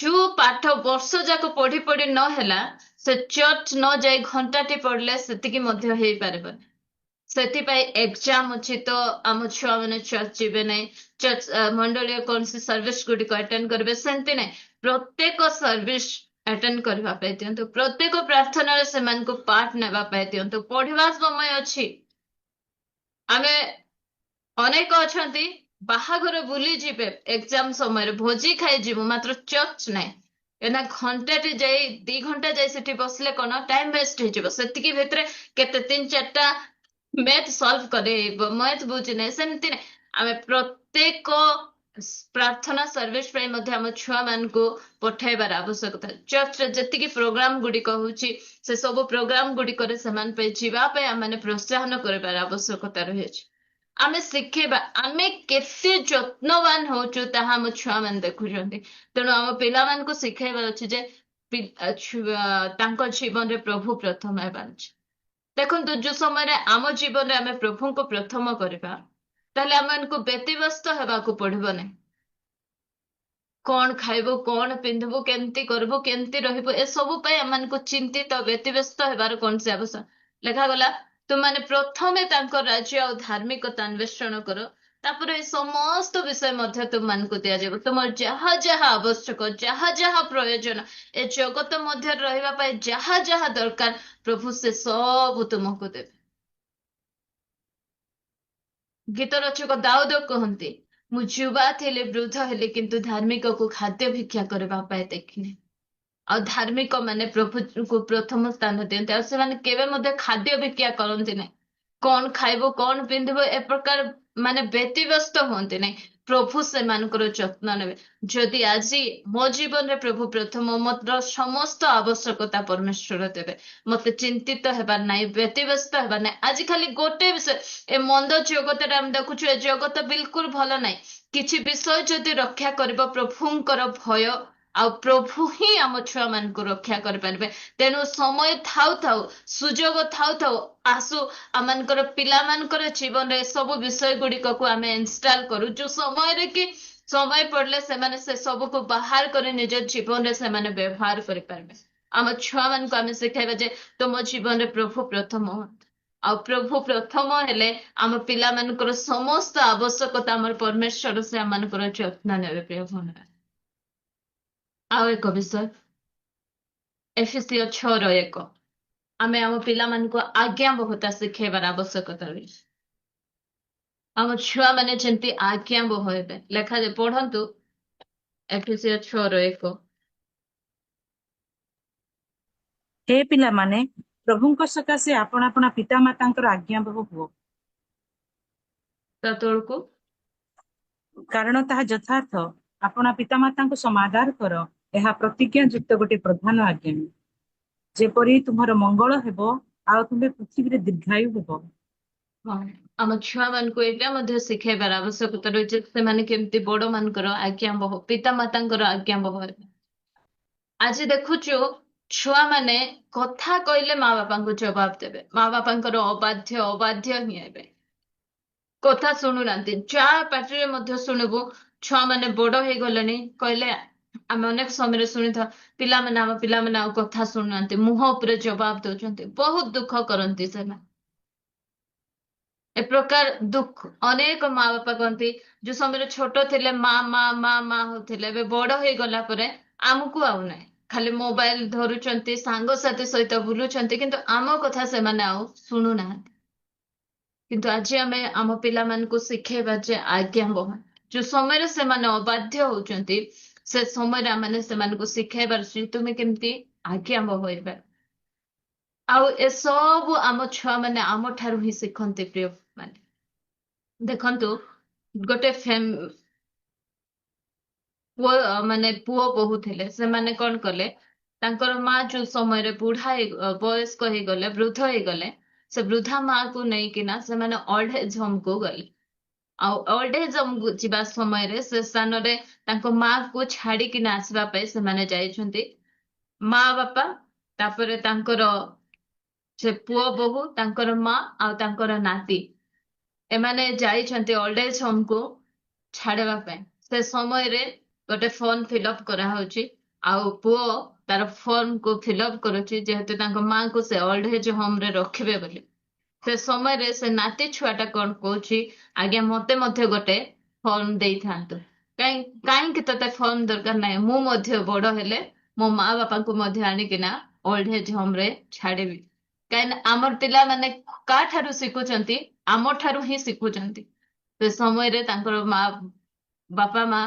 ଯୋଉ ପାଠ ବର୍ଷ ଯାକ ପଢି ପଢି ନହେଲା, ସେ ଚର୍ଚ୍ଚ ନ ଯାଇ ଘଣ୍ଟାଟି ପଢିଲେ ସେତିକି ମଧ୍ୟ ହେଇପାରିବନି। ସେଥିପାଇଁ ଏକ୍ଜାମ ଅଛି ତ ଆମ ଛୁଆ ମାନେ ଚର୍ଚ୍ଚ ଯିବେ ନାହିଁ, ଚର୍ଚ୍ଚ ମଣ୍ଡଳୀୟ କୌଣସି ସର୍ଭିସ ଗୁଡିକ ଆଟେଣ୍ଡ କରିବେ, ସେମିତି ନାହିଁ। ପ୍ରତ୍ୟେକ ସର୍ଭିସ ଆଟେଣ୍ଡ କରିବା ପାଇଁ ଦିଅନ୍ତୁ। ପ୍ରତ୍ୟେକ ପ୍ରାର୍ଥନାରେ ସେମାନଙ୍କୁ ପାର୍ଟ ନେବା ପାଇଁ ଦିଅନ୍ତୁ। ପଢିବା ସମୟ ଅଛି। ଆମେ ଅନେକ ଅଛନ୍ତି ବାହାଘର ବୁଲି ଯିବେ, ଏକ୍ଜାମ ସମୟରେ ଭୋଜି ଖାଇଯିବୁ, ମାତ୍ର ଚର୍ଚ୍ଚ ନାହିଁ। ଏନା ଘଣ୍ଟାଟେ ଯାଇ 2 ଘଣ୍ଟା ଯାଇ ସେଠି ବସିଲେ କଣ ଟାଇମ ୱେଷ୍ଟ ହେଇଯିବ। ସେତିକି ଭିତରେ କେତେ 3-4ଟା ମ୍ୟାଥ ସଲ୍ଭ କରେଇବ, ମ୍ୟାଥ ବୁଝି ନାହିଁ, ସେମିତି ନାହିଁ। ଆମେ ପ୍ରତ୍ୟେକ ପ୍ରାର୍ଥନା ସର୍ଭିସ ପାଇଁ ମଧ୍ୟ ଆମ ଛୁଆ ମାନଙ୍କୁ ପଠାଇବାର ଆବଶ୍ୟକତା। ଚର୍ଚ୍ଚରେ ଯେତିକି ପ୍ରୋଗ୍ରାମ ଗୁଡିକ ହଉଛି, ସେ ସବୁ ପ୍ରୋଗ୍ରାମ ଗୁଡିକରେ ସେମାନଙ୍କ ପାଇଁ ଯିବା ପାଇଁ ଆମେ ପ୍ରୋତ୍ସାହନ କରିବାର ଆବଶ୍ୟକତା ରହିଛି। ଆମେ ଶିଖେଇବା, ଆମେ କେତେ ଯତ୍ନବାନ ହଉଛୁ ତାହା ଆମ ଛୁଆ ମାନେ ଦେଖୁଛନ୍ତି। ତେଣୁ ଆମ ପିଲାମାନଙ୍କୁ ଶିଖେଇବାର ଅଛି ଯେ ତାଙ୍କ ଜୀବନରେ ପ୍ରଭୁ ପ୍ରଥମ ହେବାର ଅଛି। ଦେଖନ୍ତୁ, ଯୋଉ ସମୟରେ ଆମ ଜୀବନରେ ଆମେ ପ୍ରଭୁଙ୍କୁ ପ୍ରଥମ କରିବା, ତାହେଲେ ଆମମାନଙ୍କୁ ବ୍ୟତିବ୍ୟସ୍ତ ହେବାକୁ ପଡିବ ନାହିଁ। କଣ ଖାଇବୁ, କଣ ପିନ୍ଧିବୁ, କେମିତି କରିବୁ, କେମିତି ରହିବୁ, ଏସବୁ ପାଇଁ ଆମମାନଙ୍କୁ ଚିନ୍ତିତ ବ୍ୟତିବ୍ୟସ୍ତ ହେବାର କୌଣସି ଆବଶ୍ୟକ। ଲେଖାଗଲା ତୁମମାନେ ପ୍ରଥମେ ତାଙ୍କ ରାଜ୍ୟ ଆଉ ଧାର୍ମିକତା ଅନ୍ୱେଷଣ କର, ତାପରେ ଏ ସମସ୍ତ ବିଷୟ ମଧ୍ୟ ତୁମମାନଙ୍କୁ ଦିଆଯିବ। ତୁମର ଯାହା ଯାହା ଆବଶ୍ୟକ, ଯାହା ଯାହା ପ୍ରୟୋଜନ, ଏ ଜଗତ ମଧ୍ୟରେ ରହିବା ପାଇଁ ଯାହା ଯାହା ଦରକାର, ପ୍ରଭୁ ସେ ସବୁ ତୁମକୁ ଦେବେ। ଗୀତ ରଚକ ଦାଉଦ କୁହନ୍ତି, ମୁଁ ଯୁବା ଥିଲି, ବୃଦ୍ଧ ହେଲି, କିନ୍ତୁ ଧାର୍ମିକକୁ ଖାଦ୍ୟ ଭିକ୍ଷା କରିବା ପାଇଁ ଦେଖିନି। ଆଉ ଧାର୍ମିକ ମାନେ ପ୍ରଭୁଙ୍କୁ ପ୍ରଥମ ସ୍ଥାନ ଦିଅନ୍ତି, ଆଉ ସେମାନେ କେବେ ମଧ୍ୟ ଖାଦ୍ୟ ଭିକ୍ଷା କରନ୍ତି ନାହିଁ। କଣ ଖାଇବ, କଣ ପିନ୍ଧିବ, ଏ ପ୍ରକାର ମାନେ ବ୍ୟତିବ୍ୟସ୍ତ ହୁଅନ୍ତି ନାହିଁ। ପ୍ରଭୁ ସେମାନଙ୍କର ଯତ୍ନ ନେବେ। ଯଦି ଆଜି ମୋ ଜୀବନରେ ପ୍ରଭୁ ପ୍ରଥମ, ମୋର ସମସ୍ତ ଆବଶ୍ୟକତା ପରମେଶ୍ୱର ଦେବେ। ମତେ ଚିନ୍ତିତ ହେବାର ନାହିଁ, ବ୍ୟତିବ୍ୟସ୍ତ ହେବାର ନାହିଁ। ଆଜି ଖାଲି ଗୋଟେ ବିଷୟ, ଏ ମନ୍ଦ ଜଗତରେ ଆମେ ଦେଖୁଛୁ, ଏ ଜଗତ ବିଲକୁଲ ଭଲ ନାହିଁ। କିଛି ବିଷୟ ଯଦି ରକ୍ଷା କରିବ, ପ୍ରଭୁଙ୍କର ଭୟ ଆଉ ପ୍ରଭୁ ହିଁ ଆମ ଛୁଆ ମାନଙ୍କୁ ରକ୍ଷା କରିପାରିବେ। ତେଣୁ ସମୟ ଥାଉ ଥାଉ, ସୁଯୋଗ ଥାଉ ଥାଉ, ଆସୁ ଆମମାନଙ୍କର ପିଲାମାନଙ୍କର ଜୀବନରେ ସବୁ ବିଷୟ ଗୁଡିକକୁ ଆମେ ଇନଷ୍ଟଲ କରୁ, ଯୋଉ ସମୟରେ କି ସମୟ ପଡିଲେ ସେମାନେ ସେ ସବୁକୁ ବାହାର କରି ନିଜ ଜୀବନରେ ସେମାନେ ବ୍ୟବହାର କରିପାରିବେ। ଆମ ଛୁଆ ମାନଙ୍କୁ ଆମେ ଶିଖାଇବା ଯେ ତୁମ ଜୀବନରେ ପ୍ରଭୁ ପ୍ରଥମ ହୁଅନ୍ତୁ। ଆଉ ପ୍ରଭୁ ପ୍ରଥମ ହେଲେ ଆମ ପିଲାମାନଙ୍କର ସମସ୍ତ ଆବଶ୍ୟକତା ଆମର ପରମେଶ୍ୱର ସେ ଆମମାନଙ୍କର ଯତ୍ନ ନେବେ। ପ୍ରିୟ ଭଉଣୀ, ଆଉ ଏକ ବିଷୟ, ଏଫେସୀୟ 6:1, ଆମେ ଆମ ପିଲାମାନଙ୍କୁ ଆଜ୍ଞାବହତା ଶିଖେଇବାର ଆବଶ୍ୟକତା ରହିଛି। ଆମ ଛୁଆ ମାନେ ଯେମିତି ଆଜ୍ଞାବହ ହେବେ। ଲେଖାଯାଏ, ପଢନ୍ତୁ ଏଫେସୀୟ 6:1। ହେ ପିଲାମାନେ, ପ୍ରଭୁଙ୍କ ସକାଶେ ଆପଣା ଆପଣା ପିତାମାତାଙ୍କର ଆଜ୍ଞାବହ ହୁଅ, ତା ତଳକୁ, କାରଣ ତାହା ଯଥାର୍ଥ। ଆପଣା ପିତାମାତାଙ୍କୁ ସମାଦର କର, ଏହା ପ୍ରତିଜ୍ଞା ଯୁକ୍ତ ଗୋଟେ ପ୍ରଧାନ ଆଜ୍ଞା, ଯେପରି ତୁମର ମଙ୍ଗଳ ହେବ ଆଉ ତୁମେ ପୃଥିବୀରେ ଦୀର୍ଘାୟୁ ହେବ। ହଁ, ଆମ ଛୁଆ ମାନଙ୍କୁ ଏଇଟା ମଧ୍ୟ ଶିଖେଇବାର ଆବଶ୍ୟକତା ରହିଛି, ସେମାନେ କେମିତି ବଡ ମାନଙ୍କର ଆଜ୍ଞାବହ, ପିତାମାତାଙ୍କର ଆଜ୍ଞାବହ ହେବେ। ଆଜି ଦେଖୁଛୁ ଛୁଆ ମାନେ କଥା କହିଲେ ମା ବାପାଙ୍କୁ ଜବାବ ଦେବେ, ମା ବାପାଙ୍କର ଅବାଧ୍ୟ ହିଁ ହେବେ। କଥା ଶୁଣୁନାହାନ୍ତି, ଯାହା ପାଟିରେ ମଧ୍ୟ ଶୁଣିବୁ। ଛୁଆ ମାନେ ବଡ ହେଇଗଲେଣି କହିଲେ ଆମେ ଅନେକ ସମୟରେ ଶୁଣିଥାଉ, ଆମ ପିଲାମାନେ ଆଉ କଥା ଶୁଣୁନାହାନ୍ତି, ମୁହଁ ଉପରେ ଜବାବ ଦଉଛନ୍ତି। ବହୁତ ଦୁଃଖ କରନ୍ତି ସେମାନେ। ଏ ପ୍ରକାର ଦୁଃଖ ଅନେକ ମା ବାପା କହନ୍ତି, ଯୋଉ ସମୟରେ ଛୋଟ ଥିଲେ ମା ମା ମା ମା ହଉଥିଲେ, ଏବେ ବଡ ହେଇଗଲା ପରେ ଆମକୁ ଆଉ ନାହିଁ, ଖାଲି ମୋବାଇଲ ଧରୁଛନ୍ତି, ସାଙ୍ଗସାଥି ସହିତ ବୁଲୁଛନ୍ତି, କିନ୍ତୁ ଆମ କଥା ସେମାନେ ଆଉ ଶୁଣୁନାହାନ୍ତି। କିନ୍ତୁ ଆଜି ଆମେ ଆମ ପିଲାମାନଙ୍କୁ ଶିଖେଇବା ଯେ ଆଜ୍ଞାବହ, ଯୋଉ ସମୟରେ ସେମାନେ ଅବାଧ୍ୟ ହଉଛନ୍ତି, ସେ ସମୟରେ ଆମେ ସେମାନଙ୍କୁ ଶିଖେଇବାର ଅଛି ତୁମେ କେମିତି ଆଜ୍ଞାବହ ହେବା। ଆଉ ଏସବୁ ଆମ ଛୁଆ ମାନେ ଆମ ଠାରୁ ହିଁ ଶିଖନ୍ତି। ପ୍ରିୟ ମାନେ, ଦେଖନ୍ତୁ ଗୋଟେ ପୁଅ ବୋହୂ ଥିଲେ, ସେମାନେ କଣ କଲେ, ତାଙ୍କର ମା ଯୋଉ ସମୟରେ ବୟସ୍କ ହେଇଗଲେ, ବୃଦ୍ଧ ହେଇଗଲେ, ସେ ବୃଦ୍ଧା ମାକୁ ନେଇକିନା ସେମାନେ ଓଲ୍ଡ ଏଜ ହୋମକୁ ଗଲେ। ଆଉ ଓଲ୍ଡ ଏଜ ହୋମକୁ ଯିବା ସମୟରେ ସେ ସ୍ଥାନରେ ତାଙ୍କ ମାକୁ ଛାଡିକିନା ଆସିବା ପାଇଁ ସେମାନେ ଯାଇଛନ୍ତି। ମା ବାପା, ତାପରେ ତାଙ୍କର ସେ ପୁଅ ବୋହୂ, ତାଙ୍କର ମା ଆଉ ତାଙ୍କର ନାତି, ଏମାନେ ଯାଇଛନ୍ତି ଓଲ୍ଡ ଏଜ ହୋମକୁ ଛାଡିବା ପାଇଁ। ସେ ସମୟରେ ଗୋଟେ ଫର୍ମ ଫିଲଅପ କରାହଉଛି, ଆଉ ପୁଅ ତାର ଫର୍ମ କୁ ଫିଲଅପ କରୁଛି, ଯେହେତୁ ତାଙ୍କ ମାଙ୍କୁ ସେ ଓଲ୍ଡ ଏଜ ହୋମ ରେ ରଖିବେ ବୋଲି। ସେ ସମୟରେ ସେ ନାତି ଛୁଆଟା କଣ କହୁଛି, ଆଜ୍ଞା ମତେ ମଧ୍ୟ ଗୋଟେ ଫର୍ମ ଦେଇଥାନ୍ତୁ। କାହିଁକି ତତେ ଫର୍ମ ଦରକାର ନାହିଁ, ମୁଁ ମଧ୍ୟ ବଡ ହେଲେ ମୋ ମା ବାପାଙ୍କୁ ମଧ୍ୟ ଆଣିକିନା ଓଲ୍ଡ ଏଜ ହୋମ ରେ ଛାଡିବି। କାହିଁକିନା ଆମର ପିଲାମାନେ କାଠାରୁ ଶିଖୁଛନ୍ତି, ଆମ ଠାରୁ ହିଁ ଶିଖୁଛନ୍ତି। ସେ ସମୟରେ ତାଙ୍କର ବାପା ମା,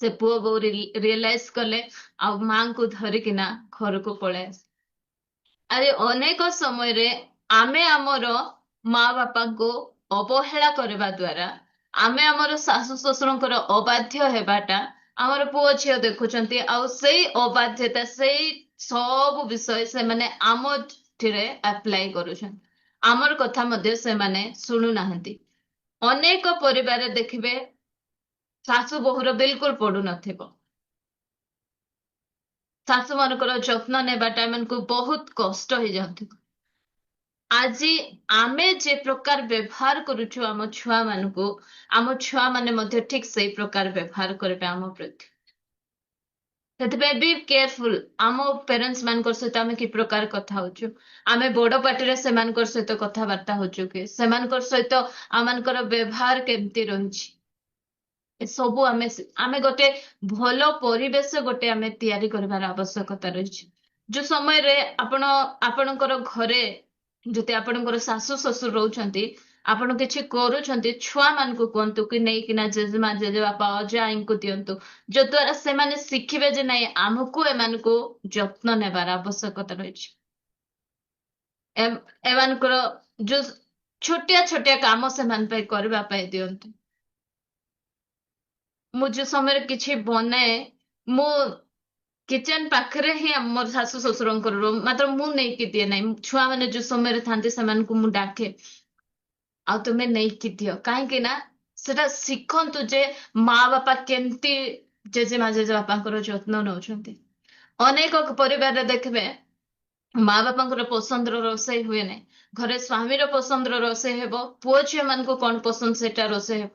ସେ ପୁଅ ବୋଉ ରିଏଲାଇଜ କଲେ, ଆଉ ମାଙ୍କୁ ଧରିକିନା ଘରକୁ ପଳେଇ ଆସିଲେ। ଆରେ ଅନେକ ସମୟରେ ଆମେ ଆମର ମା ବାପାଙ୍କୁ ଅବହେଳା କରିବା ଦ୍ଵାରା, ଆମେ ଆମର ଶାଶୁ ଶ୍ୱଶୁରଙ୍କର ଅବାଧ୍ୟ ହେବାଟା ଆମର ପୁଅ ଝିଅ ଦେଖୁଛନ୍ତି, ଆଉ ସେଇ ଅବାଧ୍ୟତା, ସେଇ ସବୁ ବିଷୟ ସେମାନେ ଆମ ଥିରେ ଆପ୍ଲାଏ କରୁଛନ୍ତି। ଆମର କଥା ମଧ୍ୟ ସେମାନେ ଶୁଣୁନାହାନ୍ତି। ଅନେକ ପରିବାରରେ ଦେଖିବେ ଶାଶୁ ବୋହୂର ବିଲକୁଲ ପଡୁନଥିବ। ଶାଶୁ ମାନଙ୍କର ଯତ୍ନ ନେବାଟା ଏମାନଙ୍କୁ ବହୁତ କଷ୍ଟ ହେଇଯାଉଥିବ। ଆଜି ଆମେ ଯେ ପ୍ରକାର ବ୍ୟବହାର କରୁଛୁ ଆମ ଛୁଆ ମାନଙ୍କୁ, ଆମ ଛୁଆ ମାନେ ମଧ୍ୟ ଠିକ ସେଇ ପ୍ରକାର ବ୍ୟବହାର କରିବେ ଆମ ପ୍ରତି। ସେଥିପାଇଁ ବି କେୟାରଫୁଲ ଆମ ପ୍ୟାରେଣ୍ଟସ୍ ମାନଙ୍କ ସହିତ ଆମେ କି ପ୍ରକାର କଥା ହଉଛୁ। ଆମେ ବଡ ପାଟିରେ ସେମାନଙ୍କ ସହିତ କଥାବାର୍ତ୍ତା ହଉଛୁ କି ସେମାନଙ୍କ ସହିତ ଆମମାନଙ୍କର ବ୍ୟବହାର କେମିତି ରହିଛି। ଏସବୁ ଆମେ ଗୋଟେ ଭଲ ପରିବେଶ ଗୋଟେ ଆମେ ତିଆରି କରିବାର ଆବଶ୍ୟକତା ରହିଛି। ଯୋଉ ସମୟରେ ଆପଣଙ୍କର ଘରେ ଯଦି ଆପଣଙ୍କର ଶାଶୁ ଶ୍ୱଶୁର ରହୁଛନ୍ତି, ଆପଣ କିଛି କରୁଛନ୍ତି, ଛୁଆ ମାନଙ୍କୁ କୁହନ୍ତୁ କି ନେଇକିନା ଜେଜେମା ଜେଜେବାପା ଅଜାଆଈଙ୍କୁ ଦିଅନ୍ତୁ, ଯଦ୍ୱାରା ସେମାନେ ଶିଖିବେ ଯେ ନାଇଁ ଆମକୁ ଏମାନଙ୍କୁ ଯତ୍ନ ନେବାର ଆବଶ୍ୟକତା ରହିଛି। ଏମାନଙ୍କର ଯୋଉ ଛୋଟିଆ ଛୋଟିଆ କାମ ସେମାନଙ୍କ ପାଇଁ କରିବା ପାଇଁ ଦିଅନ୍ତୁ। ମୁଁ ଯୋଉ ସମୟରେ କିଛି ବନାଏ, ମୁଁ କିଚେନ ପାଖରେ ହିଁ ମୋର ଶାଶୁ ଶ୍ୱଶୁରଙ୍କର ରୁମ୍, ମାତ୍ର ମୁଁ ନେଇକି ଦିଏ ନାହିଁ। ଛୁଆମାନେ ଯୋଉ ସମୟରେ ଥାନ୍ତି ସେମାନଙ୍କୁ ମୁଁ ଡାକେ, ଆଉ ତୁମେ ନେଇକି ଦିଅ। କାହିଁକି ନା ସେଟା ଶିଖନ୍ତୁ ଯେ ମା ବାପା କେମିତି ଜେଜେମା ଜେଜେବାପାଙ୍କର ଯତ୍ନ ନେଉଛନ୍ତି। ଅନେକ ପରିବାରରେ ଦେଖିବେ ମା ବାପାଙ୍କର ପସନ୍ଦର ରୋଷେଇ ହୁଏ ନାହିଁ, ଘରେ ସ୍ୱାମୀର ପସନ୍ଦର ରୋଷେଇ ହେବ, ପୁଅ ଝିଅ ମାନଙ୍କୁ କଣ ପସନ୍ଦ ସେଟା ରୋଷେଇ ହେବ।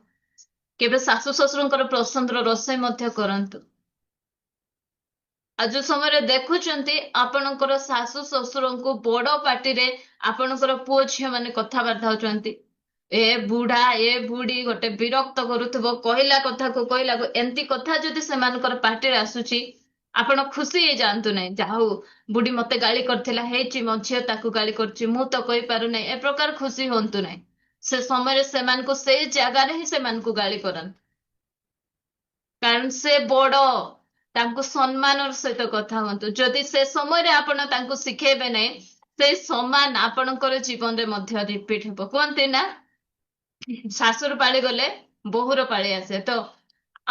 କେବେ ଶାଶୁ ଶ୍ୱଶୁରଙ୍କର ପସନ୍ଦର ରୋଷେଇ ମଧ୍ୟ କରନ୍ତୁ। ଆଉ ଯୋଉ ସମୟରେ ଦେଖୁଛନ୍ତି ଆପଣଙ୍କର ଶାଶୁ ଶ୍ୱଶୁରଙ୍କୁ ବଡ ପାଟିରେ ଆପଣଙ୍କର ପୁଅ ଝିଅ ମାନେ କଥାବାର୍ତ୍ତା ହଉଛନ୍ତି, ଏ ବୁଢା ଏ ବୁଢୀ ଗୋଟେ ବିରକ୍ତ କରୁଥିବ, କହିଲା କଥାକୁ କହିଲାକୁ ଏମିତି କଥା ଯଦି ସେମାନଙ୍କର ପାଟିରେ ଆସୁଛି, ଆପଣ ଖୁସି ହେଇଯାଆନ୍ତୁ ନାହିଁ। ଯାହା ହଉ ବୁଢୀ ମତେ ଗାଳି କରିଥିଲା, ହେଇଛି ମୋ ଝିଅ ତାକୁ ଗାଳି କରୁଛି, ମୁଁ ତ କହିପାରୁନାହିଁ, ଏ ପ୍ରକାର ଖୁସି ହୁଅନ୍ତୁ ନାହିଁ। ସେ ସମୟରେ ସେମାନଙ୍କୁ ସେଇ ଜାଗାରେ ହିଁ ସେମାନଙ୍କୁ ଗାଳି କରନ୍ତୁ, କାରଣ ସେ ବଡ, ତାଙ୍କୁ ସମ୍ମାନର ସହିତ କଥା ହୁଅନ୍ତୁ। ଯଦି ସେ ସମୟରେ ଆପଣ ତାଙ୍କୁ ଶିଖେଇବେ ନାହିଁ, ସେଇ ସମ୍ମାନ ଆପଣଙ୍କର ଜୀବନରେ ମଧ୍ୟ ରିପିଟ ହେବ। କୁହନ୍ତି ନା ଶାଶୁର ପାଳି ଗଲେ ବୋହୁର ପାଳି ଆସେ। ତ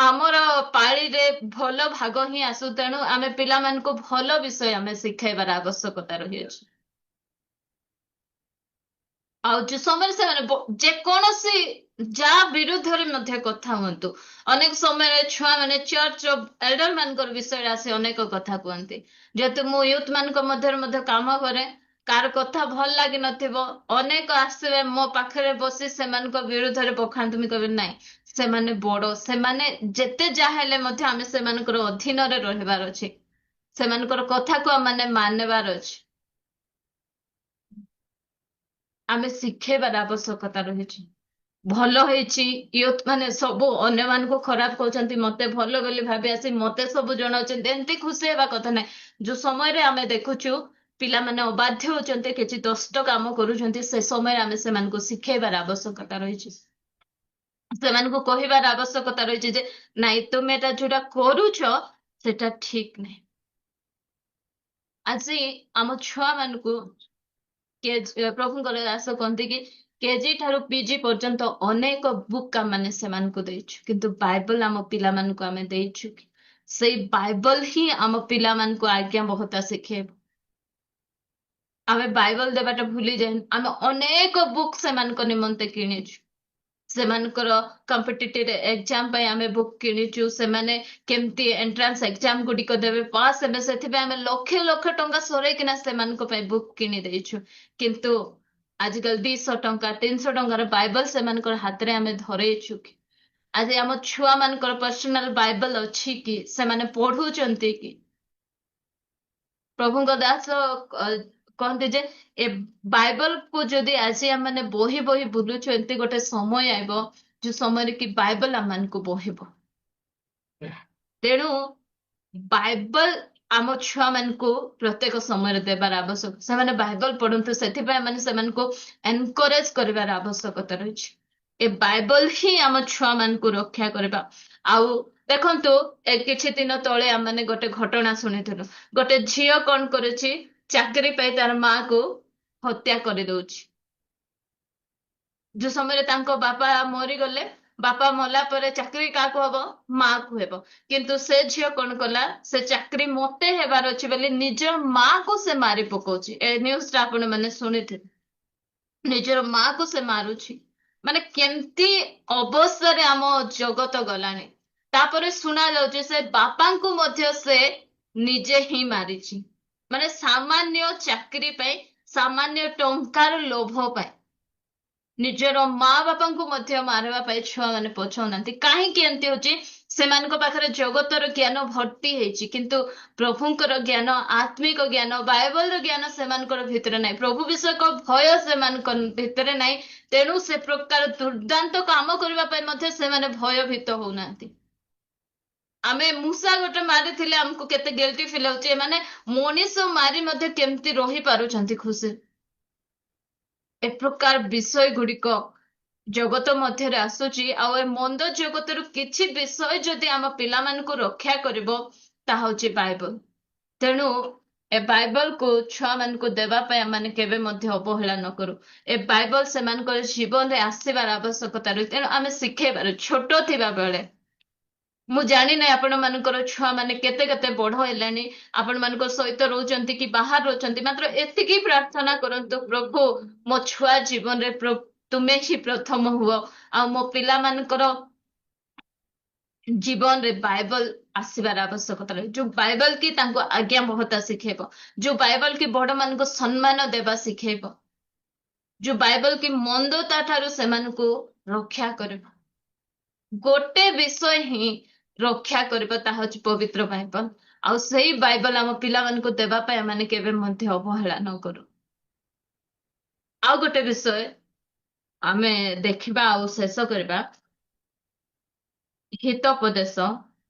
ଆମର ପାଳିରେ ଭଲ ଭାଗ ହିଁ ଆସୁ, ତେଣୁ ଆମେ ପିଲାମାନଙ୍କୁ ଭଲ ବିଷୟ ଆମେ ଶିଖେଇବାର ଆବଶ୍ୟକତା ରହିଅଛି। ଆଉ ଯୋଉ ସମୟରେ ସେମାନେ ଯେକୌଣସି ଯାହା ବିରୁଦ୍ଧରେ ମଧ୍ୟ କଥା ହୁଅନ୍ତୁ, ଅନେକ ସମୟରେ ଛୁଆ ମାନେ ଚର୍ଚ୍ଚର ଏଲ୍ଡର ମାନଙ୍କର ବିଷୟରେ ଆସି ଅନେକ କଥା କୁହନ୍ତି। ଯେହେତୁ ମୁଁ ୟୁଥ ମାନଙ୍କ ମଧ୍ୟରେ ମଧ୍ୟ କାମ କରେ, କାହାର କଥା ଭଲ ଲାଗି ନଥିବ, ଅନେକ ଆସିବେ ମୋ ପାଖରେ ବସି ସେମାନଙ୍କ ବିରୁଦ୍ଧରେ ବଖାଣନ୍ତୁ, କହିବେ ନାଇଁ ସେମାନେ ବଡ, ସେମାନେ ଯେତେ ଯାହା ହେଲେ ମଧ୍ୟ ଆମେ ସେମାନଙ୍କର ଅଧୀନରେ ରହିବାର ଅଛି, ସେମାନଙ୍କର କଥାକୁ ଆମେ ମାନିବାର ଅଛି। ଆମେ ଶିଖେଇବାର ଆବଶ୍ୟକତା ରହିଛି। ଭଲ ହେଇଛି ୟୁଥ ମାନେ ସବୁ ଅନ୍ୟମାନଙ୍କୁ ଖରାପ କହୁଛନ୍ତି, ମତେ ଭଲ ବୋଲି ଭାବି ଆସି ମତେ ସବୁ ଜଣାଉଛନ୍ତି, ଏମିତି ଖୁସି ହେବା କଥା ନାହିଁ। ଯୋଉ ସମୟରେ ଆମେ ଦେଖୁଛୁ ପିଲାମାନେ ଅବାଧ୍ୟ ହଉଛନ୍ତି, କିଛି ଦୁଷ୍ଟ କାମ କରୁଛନ୍ତି, ସେ ସମୟରେ ଆମେ ସେମାନଙ୍କୁ ଶିଖେଇବାର ଆବଶ୍ୟକତା ରହିଛି। ସେମାନଙ୍କୁ କହିବାର ଆବଶ୍ୟକତା ରହିଛି ଯେ ନାଇଁ ତୁମେ ଏଟା ଯୋଉଟା କରୁଛ ସେଟା ଠିକ ନାହିଁ। ଆଜି ଆମ ଛୁଆ ମାନଙ୍କୁ ପ୍ରଭୁଙ୍କର ଦାସ କହନ୍ତି କି କେଜି ଠାରୁ ପିଜି ପର୍ଯ୍ୟନ୍ତ ଅନେକ ବୁକ୍ ଆମେ ସେମାନଙ୍କୁ ଦେଇଛୁ, କିନ୍ତୁ ବାଇବଲ ଆମ ପିଲାମାନଙ୍କୁ ଆମେ ଦେଇଛୁ କି? ସେଇ ବାଇବଲ ହିଁ ଆମ ପିଲାମାନଙ୍କୁ ଆଜ୍ଞା ବହତା ଶିଖେଇବ। ଆମେ ବାଇବଲ ଦେବାଟା ଭୁଲି ଯାଇନୁ, ଆମେ ଅନେକ ବୁକ୍ ସେମାନଙ୍କ ନିମନ୍ତେ କିଣିଛୁ। ସେମାନଙ୍କର କମ୍ପିଟିଟିଭ ଏକ୍ଜାମ ପାଇଁ ଆମେ ବୁକ୍ କିଣିଛୁ, ସେମାନେ କେମିତି ଏଣ୍ଟ୍ରାନ୍ସ ଏକ୍ଜାମ ଗୁଡିକ ଦେବେ, ପାସ୍ ହେବେ, ସେଥିପାଇଁ ଆମେ ଲକ୍ଷ ଲକ୍ଷ ଟଙ୍କା ସରେଇକିନା ସେମାନଙ୍କ ପାଇଁ ବୁକ୍ କିଣି ଦେଇଛୁ। କିନ୍ତୁ ଆଜିକାଲି 200 ଟଙ୍କା 300 ଟଙ୍କାର ବାଇବଲ ସେମାନଙ୍କର ହାତରେ ଆମେ ଧରେଇଛୁ କି? ଆଜି ଆମ ଛୁଆ ମାନଙ୍କର ପର୍ସନାଲ ବାଇବଲ ଅଛି କି? ସେମାନେ ପଢୁଛନ୍ତି କି? ପ୍ରଭୁଙ୍କ ଦାସ କହନ୍ତି ଯେ ଏ ବାଇବଲ କୁ ଯଦି ଆଜି ଆମେ ବହି ବହି ବୁଲୁଛୁ, ଏମିତି ଗୋଟେ ସମୟ ଆଇବ ଯୋଉ ସମୟରେ କି ବାଇବଲ ଆମମାନଙ୍କୁ ବହିବ। ତେଣୁ ବାଇବଲ ଆମ ଛୁଆ ମାନଙ୍କୁ ପ୍ରତ୍ୟେକ ସମୟରେ ଦେବାର ଆବଶ୍ୟକ। ସେମାନେ ବାଇବଲ ପଢନ୍ତୁ, ସେଥିପାଇଁ ମାନେ ସେମାନଙ୍କୁ ଏନକରେଜ କରିବାର ଆବଶ୍ୟକତା ରହିଛି। ଏ ବାଇବଲ ହିଁ ଆମ ଛୁଆ ମାନଙ୍କୁ ରକ୍ଷା କରିବା। ଆଉ ଦେଖନ୍ତୁ କିଛି ଦିନ ତଳେ ଆମେ ଗୋଟେ ଘଟଣା ଶୁଣିଥିଲୁ, ଗୋଟେ ଝିଅ କଣ କରୁଛି, ଚାକିରି ପାଇଁ ତାର ମା କୁ ହତ୍ୟା କରିଦଉଛି। ଯୋଉ ସମୟରେ ତାଙ୍କ ବାପା ମରିଗଲେ, ବାପା ମଲା ପରେ ଚାକିରି କାହାକୁ ହବ, ମା କୁ ହେବ। କିନ୍ତୁ ସେ ଝିଅ କଣ କଲା, ସେ ଚାକିରି ମତେ ହେବାର ଅଛି ବୋଲି ନିଜ ମା କୁ ସେ ମାରି ପକଉଛି। ଏ ନ୍ୟୁଜ ଟା ଆପଣ ମାନେ ଶୁଣିଥିବେ, ନିଜର ମା କୁ ସେ ମାରୁଛି। ମାନେ କେମିତି ଅବସ୍ଥାରେ ଆମ ଜଗତ ଗଲାଣି। ତାପରେ ଶୁଣା ଯାଉଛି ସେ ବାପାଙ୍କୁ ମଧ୍ୟ ସେ ନିଜେ ହିଁ ମାରିଛି। ମାନେ ସାମାନ୍ୟ ଚାକିରି ପାଇଁ, ସାମାନ୍ୟ ଟଙ୍କାର ଲୋଭ ପାଇଁ ନିଜର ମା ବାପାଙ୍କୁ ମଧ୍ୟ ମାରିବା ପାଇଁ ଛୁଆ ମାନେ ପଛଉନାହାନ୍ତି। କାହିଁକି ଏମିତି ହଉଛି? ସେମାନଙ୍କ ପାଖରେ ଜଗତର ଜ୍ଞାନ ଭର୍ତ୍ତି ହେଇଛି, କିନ୍ତୁ ପ୍ରଭୁଙ୍କର ଜ୍ଞାନ, ଆତ୍ମିକ ଜ୍ଞାନ, ବାଇବଲର ଜ୍ଞାନ ସେମାନଙ୍କର ଭିତରେ ନାହିଁ। ପ୍ରଭୁ ବିଷୟକ ଭୟ ସେମାନଙ୍କ ଭିତରେ ନାହିଁ। ତେଣୁ ସେ ପ୍ରକାର ଦୁର୍ଦାନ୍ତ କାମ କରିବା ପାଇଁ ମଧ୍ୟ ସେମାନେ ଭୟଭୀତ ହଉନାହାନ୍ତି। ଆମେ ମୂଷା ଗୋଟେ ମାରିଥିଲେ ଆମକୁ କେତେ ଗିଲ୍ଟି ଫିଲ୍ ହଉଛି, ଏମାନେ ମଣିଷ ମାରି ମଧ୍ୟ କେମିତି ରହିପାରୁଛନ୍ତି ଖୁସି। ଏ ପ୍ରକାର ବିଷୟ ଗୁଡିକ ଜଗତ ମଧ୍ୟରେ ଆସୁଛି, ଆଉ ଏ ମନ୍ଦ ଜଗତରୁ କିଛି ବିଷୟ ଯଦି ଆମ ପିଲାମାନଙ୍କୁ ରକ୍ଷା କରିବ ତାହା ହଉଛି ବାଇବଲ। ତେଣୁ ଏ ବାଇବଲକୁ ଛୁଆମାନଙ୍କୁ ଦେବା ପାଇଁ ଆମେ କେବେ ମଧ୍ୟ ଅବହେଳା ନ କରୁ। ଏ ବାଇବଲ ସେମାନଙ୍କର ଜୀବନରେ ଆସିବାର ଆବଶ୍ୟକତା ରହିଛି। ତେଣୁ ଆମେ ଶିଖେଇବାରୁ ଛୋଟ ଥିବା ବେଳେ। ମୁଁ ଜାଣିନାହିଁ ଆପଣମାନଙ୍କର ଛୁଆମାନେ କେତେ କେତେ ବଡ ହେଲେଣି, ଆପଣମାନଙ୍କ ସହିତ ରହୁଛନ୍ତି କି ବାହାରେ ରହୁଛନ୍ତି, ମାତ୍ର ଏତିକି ପ୍ରାର୍ଥନା କରନ୍ତୁ, ପ୍ରଭୁ ମୋ ଛୁଆ ଜୀବନରେ ତୁମେ ହିଁ ପ୍ରଥମ ହୁଅ, ଆଉ ମୋ ପିଲାମାନଙ୍କର ଜୀବନରେ ବାଇବଲ ଆସିବାର ଆବଶ୍ୟକତା ରହେ। ଯୋଉ ବାଇବଲ କି ତାଙ୍କୁ ଆଜ୍ଞା ମହତା ଶିଖେଇବ, ଯୋଉ ବାଇବଲ କି ବଡ ମାନଙ୍କୁ ସମ୍ମାନ ଦେବା ଶିଖେଇବ, ଯୋଉ ବାଇବଲ କି ମନ୍ଦତା ଠାରୁ ସେମାନଙ୍କୁ ରକ୍ଷା କରିବ। ଗୋଟେ ବିଷୟ ହିଁ ରକ୍ଷା କରିବ, ତାହା ହଉଛି ପବିତ୍ର ବାଇବଲ। ଆଉ ସେଇ ବାଇବଲ ଆମ ପିଲାମାନଙ୍କୁ ଦେବା ପାଇଁ ଆମେ କେବେ ମଧ୍ୟ ଅବହେଳା ନ କରୁ। ଆଉ ଗୋଟେ ବିଷୟ ଆମେ ଦେଖିବା ଆଉ ଶେଷ କରିବା, ହିତୋପଦେଶ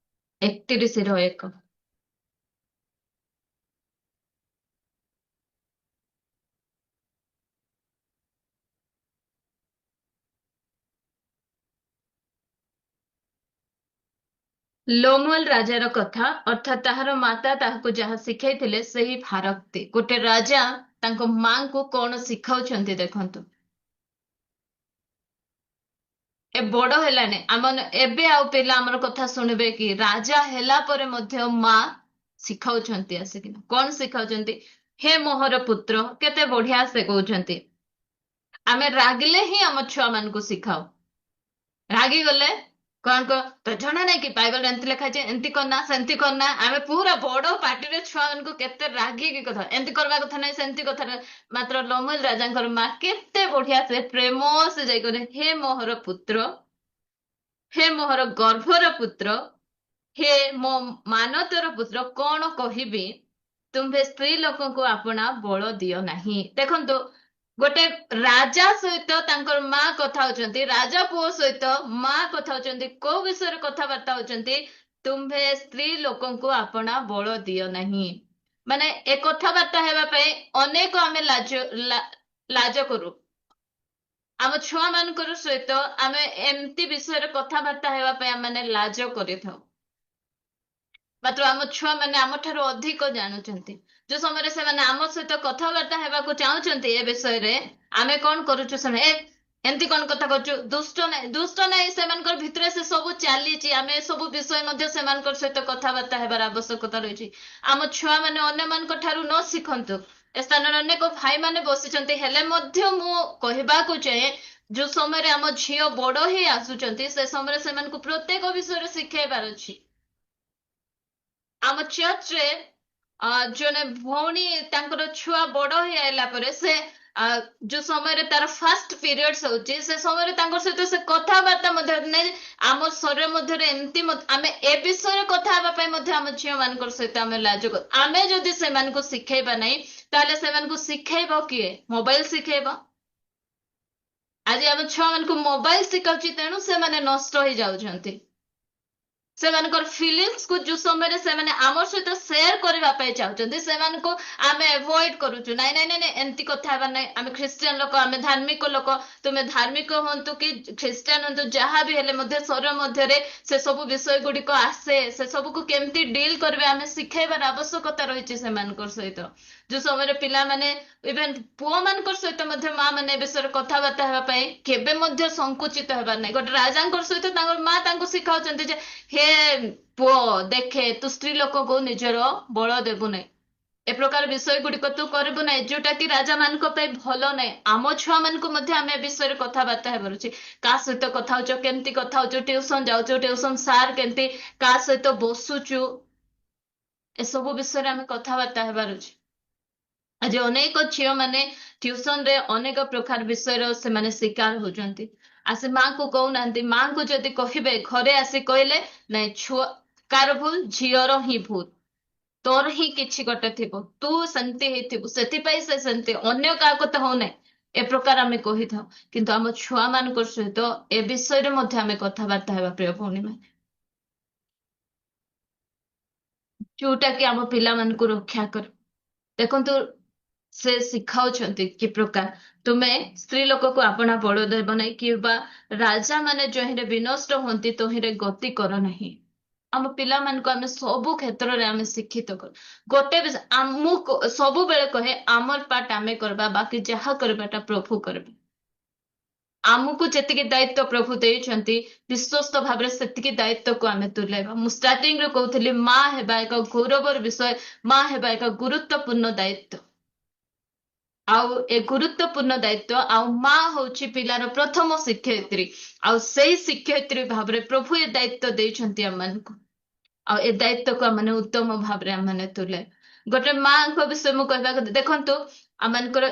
31:1। ଲୋମୁଏଲ ରାଜାର କଥା, ଅର୍ଥାତ୍ ତାହାର ମାତା ତାହାକୁ ଯାହା ଶିଖେଇଥିଲେ ସେହି ଭାରକ୍ତି। ଗୋଟେ ରାଜା ତାଙ୍କ ମାଙ୍କୁ କଣ ଶିଖାଉଛନ୍ତି ଦେଖନ୍ତୁ। ଏ ବଡ ହେଲାଣି, ଏବେ ଆଉ ପିଲା ଆମର କଥା ଶୁଣିବେ କି? ରାଜା ହେଲା ପରେ ମଧ୍ୟ ମା ଶିଖାଉଛନ୍ତି ଆସିକିନା। କଣ ଶିଖାଉଛନ୍ତି? ହେ ମୋହର ପୁତ୍ର, କେତେ ବଢିଆ ସେ କହୁଛନ୍ତି। ଆମେ ରାଗିଲେ ହିଁ ଆମ ଛୁଆ ମାନଙ୍କୁ ଶିଖାଉ। ରାଗିଗଲେ କଣ ତ ଜଣା ନାଇଁ କି ବାଇବଲ ଏମିତି ଲେଖା ଅଛି, ଏମିତି କରନା ସେମିତି କରନା। ଆମେ ପୁରା ବଡ ପାଟିରେ ଛୁଆ ମାନଙ୍କୁ କେତେ ରାଗିକି କଥା, ଏମିତି କରିବା କଥା ନାହିଁ, ସେମିତି କଥା ନାହିଁ। ମାତ୍ର ଲୋମୁଏଲ ରାଜାଙ୍କର ମା କେତେ ବଢିଆ ସେ ପ୍ରେମ ସେ ଯାଇକରି, ହେ ମୋହର ପୁତ୍ର, ହେ ମୋହର ଗର୍ଭର ପୁତ୍ର, ହେ ମୋ ମାନତର ପୁତ୍ର, କଣ କହିବି, ତୁମ୍ଭେ ସ୍ତ୍ରୀ ଲୋକଙ୍କୁ ଆପଣା ବଳ ଦିଅ ନାହିଁ। ଦେଖନ୍ତୁ, ଗୋଟେ ରାଜା ସହିତ ତାଙ୍କର ମା କଥା ହଉଛନ୍ତି, ରାଜା ପୁଅ ସହିତ ମା କଥା ହଉଛନ୍ତି। କୋଉ ବିଷୟରେ କଥାବାର୍ତ୍ତା ହଉଛନ୍ତି? ତୁମ୍ଭେ ସ୍ତ୍ରୀ ଲୋକଙ୍କୁ ଆପଣା ବଳ ଦିଅ ନାହିଁ। ମାନେ ଏ କଥାବାର୍ତ୍ତା ହେବା ପାଇଁ ଅନେକ ଆମେ ଲାଜ କରୁ। ଆମ ଛୁଆ ମାନଙ୍କର ସହିତ ଆମେ ଏମିତି ବିଷୟରେ କଥାବାର୍ତ୍ତା ହେବା ପାଇଁ ଆମେ ଲାଜ କରିଥାଉ। ମାତ୍ର ଆମ ଛୁଆ ମାନେ ଆମ ଠାରୁ ଅଧିକ ଜାଣୁଛନ୍ତି। ଯୋଉ ସମୟରେ ସେମାନେ ଆମ ସହିତ କଥାବାର୍ତ୍ତା ହେବାକୁ ଚାହୁଁଛନ୍ତି ଏ ବିଷୟରେ, ଆମେ କଣ କରୁଛୁ? ସେମାନେ ଏମିତି କଣ କଥା କରୁଛୁ? ଦୁଷ୍ଟ ନାହିଁ, ସେମାନଙ୍କର ଭିତରେ ସେ ସବୁ ଚାଲିଛି। ଆମେ ଏ ସବୁ ବିଷୟ ମଧ୍ୟ ସେମାନଙ୍କର ସହିତ କଥାବାର୍ତ୍ତା ହେବାର ଆବଶ୍ୟକତା ରହିଛି। ଆମ ଛୁଆ ମାନେ ଅନ୍ୟମାନଙ୍କ ଠାରୁ ନ ଶିଖନ୍ତୁ। ଏ ସ୍ଥାନରେ ଅନେକ ଭାଇ ମାନେ ବସିଛନ୍ତି, ହେଲେ ମଧ୍ୟ ମୁଁ କହିବାକୁ ଚାହେଁ, ଯୋଉ ସମୟରେ ଆମ ଝିଅ ବଡ ହେଇ ଆସୁଛନ୍ତି, ସେ ସମୟରେ ସେମାନଙ୍କୁ ପ୍ରତ୍ୟେକ ବିଷୟରେ ଶିଖେଇବାର ଅଛି। ଆମ ଚର୍ଚ୍ଚରେ ଜଣେ ଭଉଣୀ ତାଙ୍କର ଛୁଆ ବଡ ହେଇ ଆଇଲା ପରେ, ସେ ଯୋଉ ସମୟରେ ତାର ଫାଷ୍ଟ ପିରିୟଡସ୍ ହଉଛି, ସେ ସମୟରେ ତାଙ୍କ ସହିତ ସେ କଥାବାର୍ତ୍ତା ମଧ୍ୟ ନାଇଁ। ଆମ ଶରୀର ମଧ୍ୟରେ ଏମିତି ଆମେ ଏ ବିଷୟରେ କଥା ହେବା ପାଇଁ ମଧ୍ୟ ଆମ ଝିଅ ମାନଙ୍କର ସହିତ ଆମେ ଲାଜ କରୁ। ଆମେ ଯଦି ସେମାନଙ୍କୁ ଶିଖେଇବା ନାହିଁ, ତାହେଲେ ସେମାନଙ୍କୁ ଶିଖେଇବ କିଏ? ମୋବାଇଲ ଶିଖେଇବ। ଆଜି ଆମ ଛୁଆ ମାନଙ୍କୁ ମୋବାଇଲ ଶିଖାଉଛି, ତେଣୁ ସେମାନେ ନଷ୍ଟ ହେଇଯାଉଛନ୍ତି। ସେମାନଙ୍କର ଫିଲିଙ୍ଗସ୍ କୁ ଯୋଉ ସମୟରେ ସେମାନେ ଆମ ସହିତ ସେୟାର କରିବା ପାଇଁ ଚାହୁଁଛନ୍ତି, ସେମାନଙ୍କୁ ଆମେ ଆଭଏଡ୍ କରୁଛୁ। ନାଇଁ ନାଇଁ ନାଇଁ ନାଇଁ, ଏମିତି କଥା ହେବାର ନାହିଁ। ଆମେ ଖ୍ରୀଷ୍ଟିଆନ ଲୋକ, ଆମେ ଧାର୍ମିକ ଲୋକ। ତୁମେ ଧାର୍ମିକ ହୁଅନ୍ତୁ କି ଖ୍ରୀଷ୍ଟିଆନ ହୁଅନ୍ତୁ, ଯାହା ବି ହେଲେ ମଧ୍ୟ ଶରୀର ମଧ୍ୟରେ ସେ ସବୁ ବିଷୟ ଗୁଡିକ ଆସେ। ସେ ସବୁକୁ କେମିତି ଡିଲ୍ କରିବେ ଆମେ ଶିଖେଇବାର ଆବଶ୍ୟକତା ରହିଛି ସେମାନଙ୍କ ସହିତ। ଯୋଉ ସମୟରେ ପିଲାମାନେ, ଇଭେନ ପୁଅ ମାନଙ୍କ ସହିତ ମଧ୍ୟ ମା ମାନେ ଏ ବିଷୟରେ କଥାବାର୍ତ୍ତା ହେବା ପାଇଁ କେବେ ମଧ୍ୟ ସଂକୁଚିତ ହେବାର ନାହିଁ। ଗୋଟେ ରାଜାଙ୍କର ସହିତ ତାଙ୍କର ମା ତାଙ୍କୁ ଶିଖାଉଛନ୍ତି ଯେ, ହେ ପୁଅ, ଦେଖେ, ତୁ ସ୍ତ୍ରୀ ଲୋକକୁ ନିଜର ବଳ ଦେବୁ ନାହିଁ। ଏ ପ୍ରକାର ବିଷୟ ଗୁଡିକ ତୁ କରିବୁ ନାହିଁ, ଯୋଉଟା କି ରାଜା ମାନଙ୍କ ପାଇଁ ଭଲ ନାହିଁ। ଆମ ଛୁଆ ମାନଙ୍କୁ ମଧ୍ୟ ଆମେ ଏ ବିଷୟରେ କଥାବାର୍ତ୍ତା ହେବାର ଅଛି। କାହା ସହିତ କଥା ହଉଛ, କେମିତି କଥା ହଉଛ, ଟ୍ୟୁସନ ଯାଉଛୁ, ଟ୍ୟୁସନ ସାର୍ କେମିତି, କାହା ସହିତ ବସୁଛୁ, ଏସବୁ ବିଷୟରେ ଆମେ କଥାବାର୍ତ୍ତା ହେବାର ଅଛି। ଆଜି ଅନେକ ଝିଅ ମାନେ ଟ୍ୟୁସନ ରେ ଅନେକ ପ୍ରକାର ବିଷୟର ସେମାନେ ଶିକାର ହଉଛନ୍ତି। ଆସି ମାଙ୍କୁ କହୁନାହାନ୍ତି। ମାଙ୍କୁ ଯଦି କହିବେ, ଘରେ ଆସି କହିଲେ ନାଇଁ ଛୁଆ କାର ଭୁଲ, ଝିଅର ହିଁ ଭୁଲ, ତୋର ହିଁ କିଛି ଗୋଟେ ଥିବ, ତୁ ସେମିତି ହେଇଥିବୁ, ସେଥିପାଇଁ ସେ ସେମିତି, ଅନ୍ୟ କାହା କଥା ହଉନାହିଁ, ଏ ପ୍ରକାର ଆମେ କହିଥାଉ। କିନ୍ତୁ ଆମ ଛୁଆ ମାନଙ୍କ ସହିତ ଏ ବିଷୟରେ ମଧ୍ୟ ଆମେ କଥାବାର୍ତ୍ତା ହେବା ପ୍ରିୟ ଭଉଣୀ ମାନେ, ଯୋଉଟା କି ଆମ ପିଲାମାନଙ୍କୁ ରକ୍ଷା କର। ଦେଖନ୍ତୁ ସେ ଶିଖାଉଛନ୍ତି କି ପ୍ରକାର ତୁମେ ସ୍ତ୍ରୀ ଲୋକକୁ ଆପଣା ବଳ ଦେବ ନାହିଁ, କିମ୍ବା ରାଜା ମାନେ ଯହିଁରେ ବିନଷ୍ଟ ହୁଅନ୍ତି ତହିଁରେ ଗତି କର ନାହିଁ। ଆମ ପିଲାମାନଙ୍କୁ ଆମେ ସବୁ କ୍ଷେତ୍ରରେ ଆମେ ଶିକ୍ଷିତ କର। ଗୋଟେ ବି ଆମକୁ ସବୁବେଳେ କହେ ଆମର ପାଠ ଆମେ କରିବା, ବାକି ଯାହା କରିବାଟା ପ୍ରଭୁ କରିବେ। ଆମକୁ ଯେତିକି ଦାୟିତ୍ୱ ପ୍ରଭୁ ଦେଇଛନ୍ତି ବିଶ୍ୱସ୍ତ ଭାବରେ ସେତିକି ଦାୟିତ୍ୱକୁ ଆମେ ତୁଲାଇବା। ମୁଁ ଷ୍ଟାର୍ଟିଂରେ କହୁଥିଲି ମା ହେବା ଏକ ଗୌରବର ବିଷୟ, ମା ହେବା ଏକ ଗୁରୁତ୍ୱପୂର୍ଣ୍ଣ ଦାୟିତ୍ୱ। ଆଉ ଏ ଗୁରୁତ୍ୱପୂର୍ଣ୍ଣ ଦାୟିତ୍ୱ, ଆଉ ମା ହଉଛି ପିଲାର ପ୍ରଥମ ଶିକ୍ଷୟିତ୍ରୀ। ଆଉ ସେଇ ଶିକ୍ଷୟିତ୍ରୀ ଭାବରେ ପ୍ରଭୁ ଏ ଦାୟିତ୍ୱ ଦେଇଛନ୍ତି ଆମମାନଙ୍କୁ। ଆଉ ଏ ଦାୟିତ୍ୱକୁ ଆମମାନେ ଉତ୍ତମ ଭାବରେ ଆମମାନେ ତୁଲେ। ଗୋଟେ ମାଙ୍କ ବିଷୟ ମୁଁ କହିବା କଥା, ଦେଖନ୍ତୁ ଆମମାନଙ୍କର